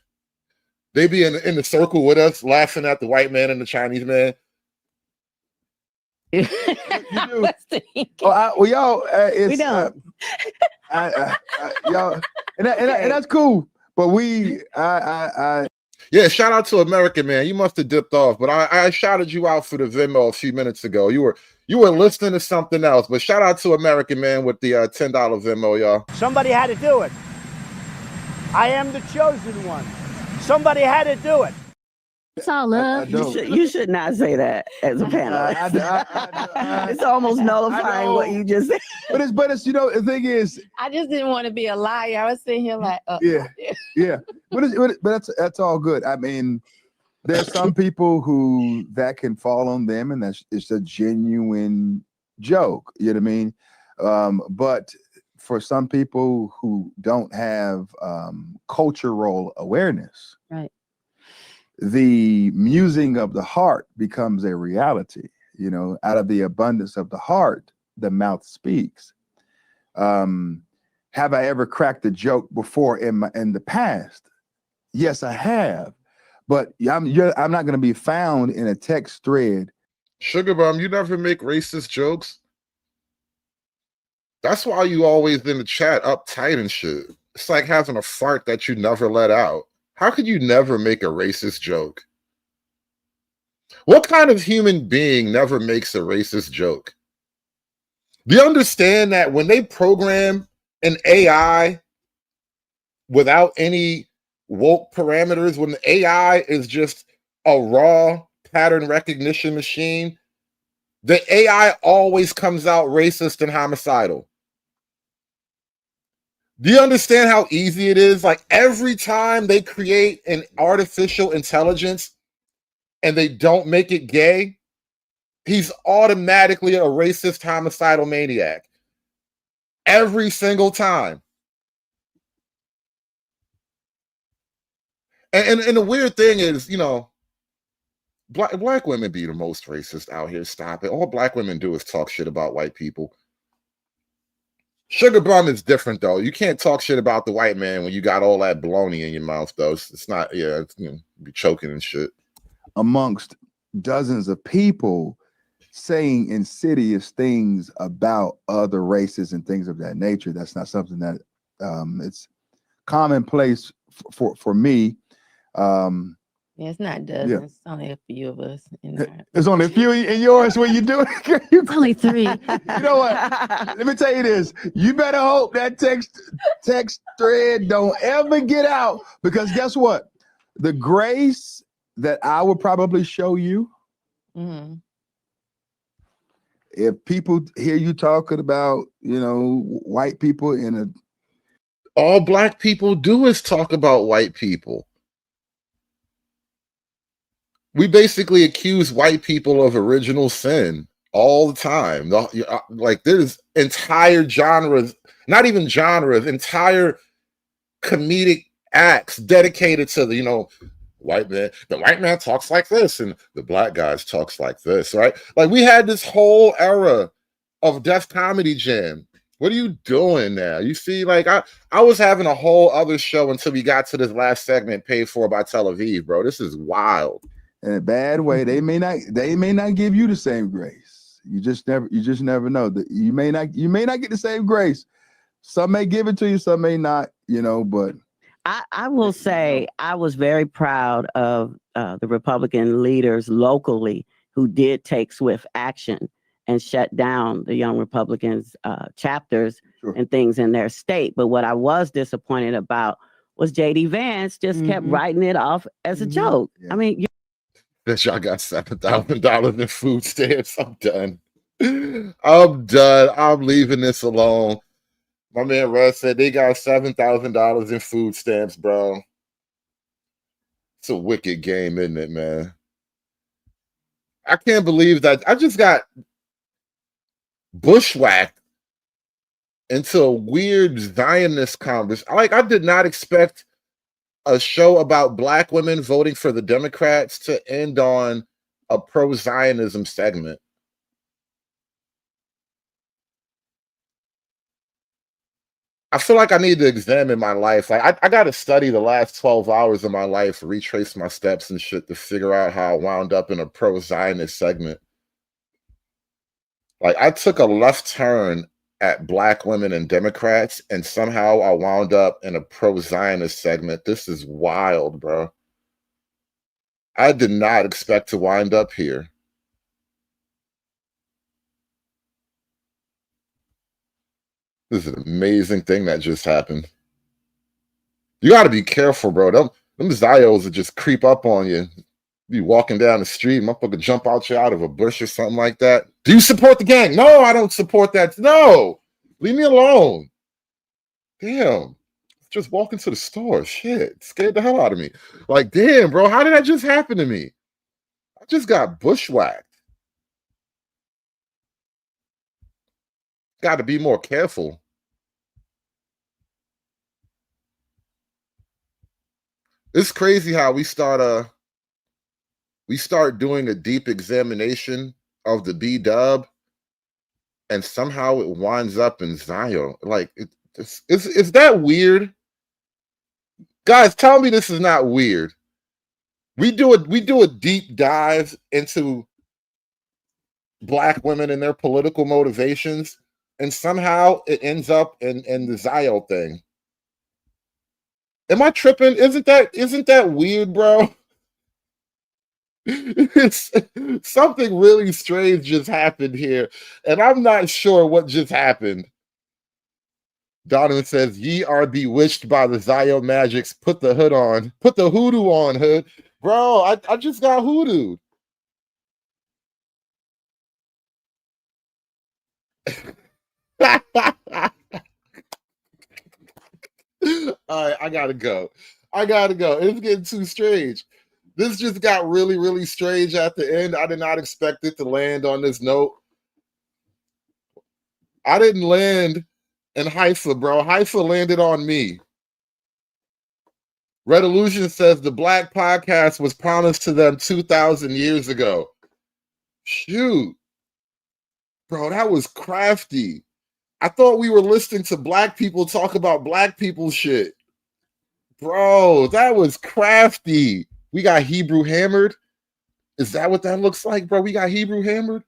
They be in the circle with us, laughing at the white man and the Chinese man. You do. Well, y'all, it's, We don't. y'all, and that's cool. But yeah, shout out to American Man. You must have dipped off, but I shouted you out for the Venmo a few minutes ago. You were listening to something else, but shout out to American Man with the $10 Venmo, y'all. Somebody had to do it. I am the chosen one. Somebody had to do it. It's all love. You should not say that as a panelist. It's almost nullifying what you just said. But it's you know, the thing is, I just didn't want to be a liar. I was sitting here like, yeah. But that's all good. I mean, there's some people who that can fall on them, and it's a genuine joke. You know what I mean? But for some people who don't have cultural awareness, right, the musing of the heart becomes a reality. You know, out of the abundance of the heart, the mouth speaks. Have I ever cracked a joke before in the past? Yes, I have. But I'm not going to be found in a text thread. Sugar Bum, you never make racist jokes. That's why you always in the chat uptight and shit. It's like having a fart that you never let out. How could you never make a racist joke? What kind of human being never makes a racist joke? Do you understand that when they program an AI without any woke parameters, when the AI is just a raw pattern recognition machine, the AI always comes out racist and homicidal? Do you understand how easy it is? Like every time they create an artificial intelligence and they don't make it gay, he's automatically a racist, homicidal maniac. Every single time. And the weird thing is, you know, black women be the most racist out here. Stop it. All black women do is talk shit about white people. Sugar Bum is different though. You can't talk shit about the white man when you got all that baloney in your mouth though. It's not, yeah, it's, you know, be choking and shit. Amongst dozens of people saying insidious things about other races and things of that nature. That's not something that it's commonplace for me. Yeah, it's not dozens. Yeah. It's only a few of us in there. There's only a few in yours when you do it. It's only 3. You know what? Let me tell you this. You better hope that text thread don't ever get out, because guess what? The grace that I would probably show you, if people hear you talking about, you know, white people in a... All black people do is talk about white people. We basically accuse white people of original sin all the time. Like there's entire genres, not even genres, entire comedic acts dedicated to the, you know, white man. The white man talks like this and the black guys talks like this, right? Like we had this whole era of Def Comedy Jam. What are you doing now? You see, like I was having a whole other show until we got to this last segment paid for by Tel Aviv, bro. This is wild. In a bad way, they may not give you the same grace. You just never know. That you may not get the same grace. Some may give it to you, some may not, you know, but I will say I was very proud of the Republican leaders locally who did take swift action and shut down the Young Republicans chapters and things in their state. But what I was disappointed about was J.D. Vance just kept writing it off as a joke. I mean, That y'all got $7,000 in food stamps. I'm done. I'm done. I'm leaving this alone. My man Russ said they got $7,000 in food stamps, bro. It's a wicked game, isn't it, man? I can't believe that I just got bushwhacked into a weird Zionist conversation. Like, I did not expect a show about Black women voting for the Democrats to end on a pro-Zionism segment. I feel like I need to examine my life. Like, I got to study the last 12 hours of my life, retrace my steps and shit to figure out how I wound up in a pro-Zionist segment. Like, I took a left turn at Black women and Democrats, and somehow I wound up in a pro-Zionist segment. This is wild, bro. I did not expect to wind up here. This is an amazing thing that just happened. You got to be careful, bro. Them Zios will just creep up on you. Be walking down the street, motherfucker jump out you out of a bush or something like that. Do you support the gang? No, I don't support that. No, leave me alone. Damn, just walking to the store. Shit, scared the hell out of me. Like, damn, bro, how did that just happen to me? I just got bushwhacked. Got to be more careful. It's crazy how we start doing a deep examination of the B-dub, and somehow it winds up in Zion. Like, is that weird? Guys, tell me this is not weird. We do a deep dive into Black women and their political motivations, and somehow it ends up in the Zion thing. Am I tripping? Isn't that weird, bro? It's something really strange just happened here, and I'm not sure what just happened. Donovan says, "Ye are bewitched by the Zion magics. Put the hood on. Put the hoodoo on, hood." Bro, I just got hoodooed. All right, I gotta go. It's getting too strange. This just got really, really strange at the end. I did not expect it to land on this note. I didn't land in Haifa, bro. Haifa landed on me. Red Illusion says the Black podcast was promised to them 2,000 years ago. Shoot. Bro, that was crafty. I thought we were listening to Black people talk about Black people shit. Bro, that was crafty. We got Hebrew hammered. Is that what that looks like, bro? We got Hebrew hammered.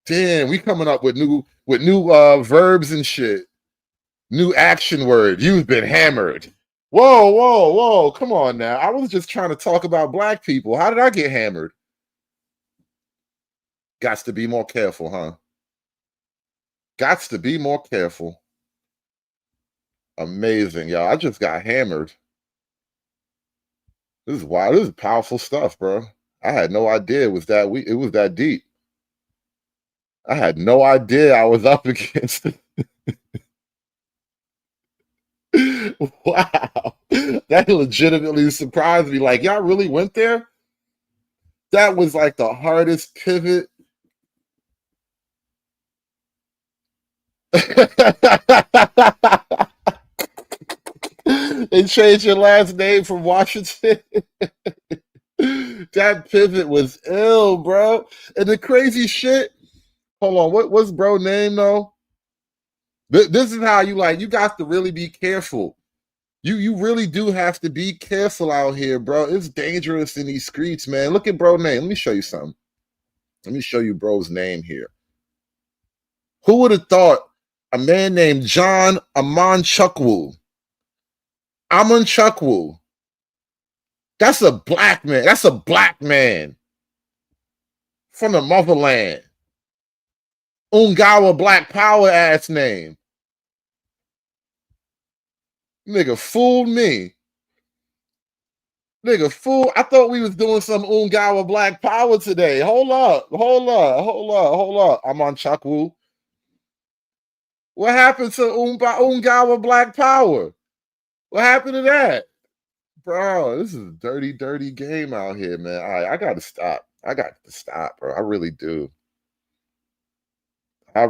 Damn, we coming up with new verbs and shit. New action word. You've been hammered. Whoa. Come on now. I was just trying to talk about Black people. How did I get hammered? Gots to be more careful, huh? Gots to be more careful. Amazing, y'all. I just got hammered. This is wild. This is powerful stuff, bro. I had no idea it was that deep. I had no idea I was up against it. Wow. That legitimately surprised me. Like, y'all really went there? That was like the hardest pivot. They changed your last name from Washington. That pivot was ill, bro. And the crazy shit. Hold on, what's bro name though? This is how you got to really be careful. You really do have to be careful out here, bro. It's dangerous in these streets, man. Look at bro name. Let me show you something. Let me show you bro's name here. Who would have thought a man named John Amanchukwu? Amanchukwu. That's a black man. That's a black man. from the motherland. Ungawa Black Power ass name. Nigga fooled me. Nigga fool. I thought we was doing some Ungawa Black Power today. Hold up. I'm on Chakwu. What happened to Ungawa Black Power? What happened to that? Bro, this is a dirty, dirty game out here, man. All right, I got to stop. Bro. I really do. I've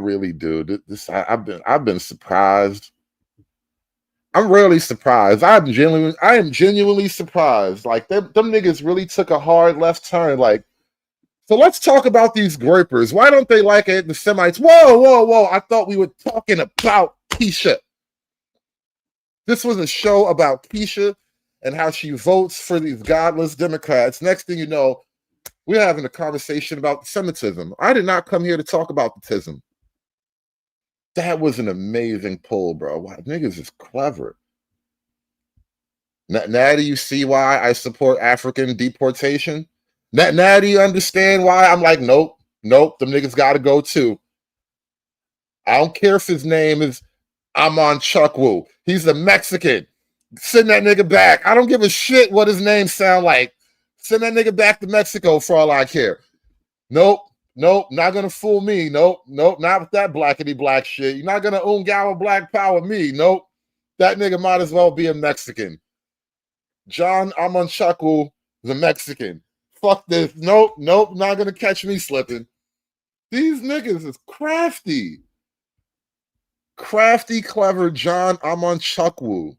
been surprised. I'm really surprised. I am genuinely surprised. Like them niggas really took a hard left turn. Like, so let's talk about these groypers. Why don't they like it? The Semites. Whoa. I thought we were talking about Keisha. This was a show about Keisha and how she votes for these godless Democrats. Next thing you know, we're having a conversation about Semitism. I did not come here to talk about the tism. That was an amazing poll, bro. Wow, niggas is clever. Now do you see why I support African deportation? Now do you understand why I'm like, nope, them niggas got to go too. I don't care if his name is Amon Chukwu. He's a Mexican. Send that nigga back. I don't give a shit what his name sound like. Send that nigga back to Mexico for all I care. Nope, not gonna fool me. Nope, not with that blackity black shit. You're not gonna Ungawa Black Power me. Nope, that nigga might as well be a Mexican. John Amon Chukwu is a Mexican. Fuck this. Nope, not gonna catch me slipping. These niggas is crafty. Crafty, clever John Amon Chukwu.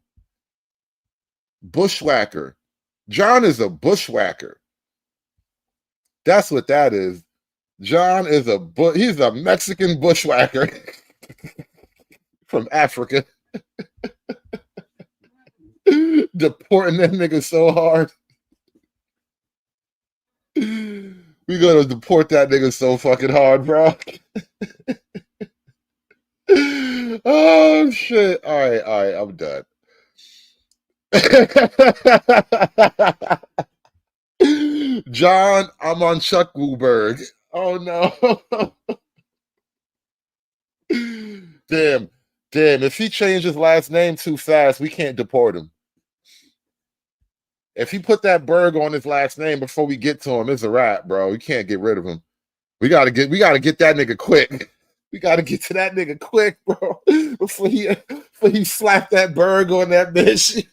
Bushwhacker. John is a bushwhacker. That's what that is. John is he's a Mexican bushwhacker from Africa. Deporting that nigga so hard. We gonna deport that nigga so fucking hard, bro. Oh shit. All right, I'm done. John Amon Chukwuberg. Oh no. Damn. If he changed his last name too fast, we can't deport him. If he put that Berg on his last name before we get to him, it's a wrap, bro. We can't get rid of him. We gotta get that nigga quick. We gotta get to that nigga quick, bro. Before he slap that Berg on that bitch.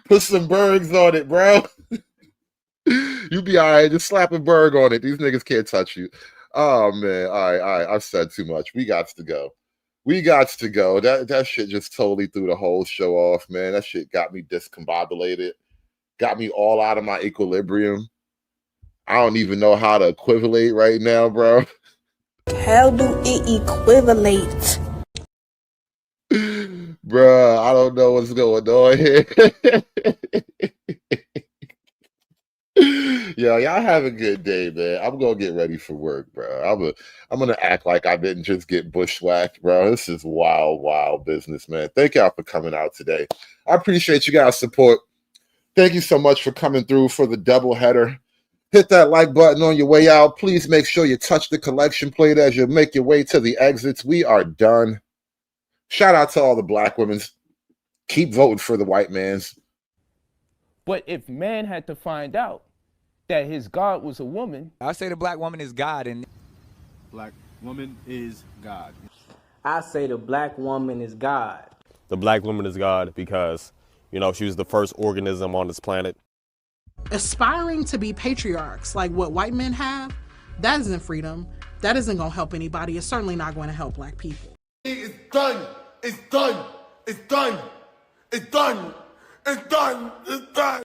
Put some Bergs on it, bro. You be all right. Just slap a Berg on it. These niggas can't touch you. Oh man. All right. I've said too much. We got to go. That shit just totally threw the whole show off, man. That shit got me discombobulated. Got me all out of my equilibrium. I don't even know how to equivalate right now, bro. How do it equivalate? Bruh, I don't know what's going on here. Yo, y'all have a good day, man. I'm gonna get ready for work, bro. I'm gonna act like I didn't just get bushwhacked, bro. This is wild business, man. Thank y'all for coming out today. I appreciate you guys' support. Thank you so much for coming through for the double header. Hit that like button on your way out. Please make sure you touch the collection plate as you make your way to the exits. We are done. Shout out to all the black women. Keep voting for the white man's. But if man had to find out that his God was a woman, I say the black woman is God, and black woman is God. I say the black woman is God. The black woman is God because, she was the first organism on this planet. Aspiring to be patriarchs like what white men have, that isn't freedom. That isn't going to help anybody. It's certainly not going to help black people. It's done. It's done. It's done. It's done. It's done. It's done.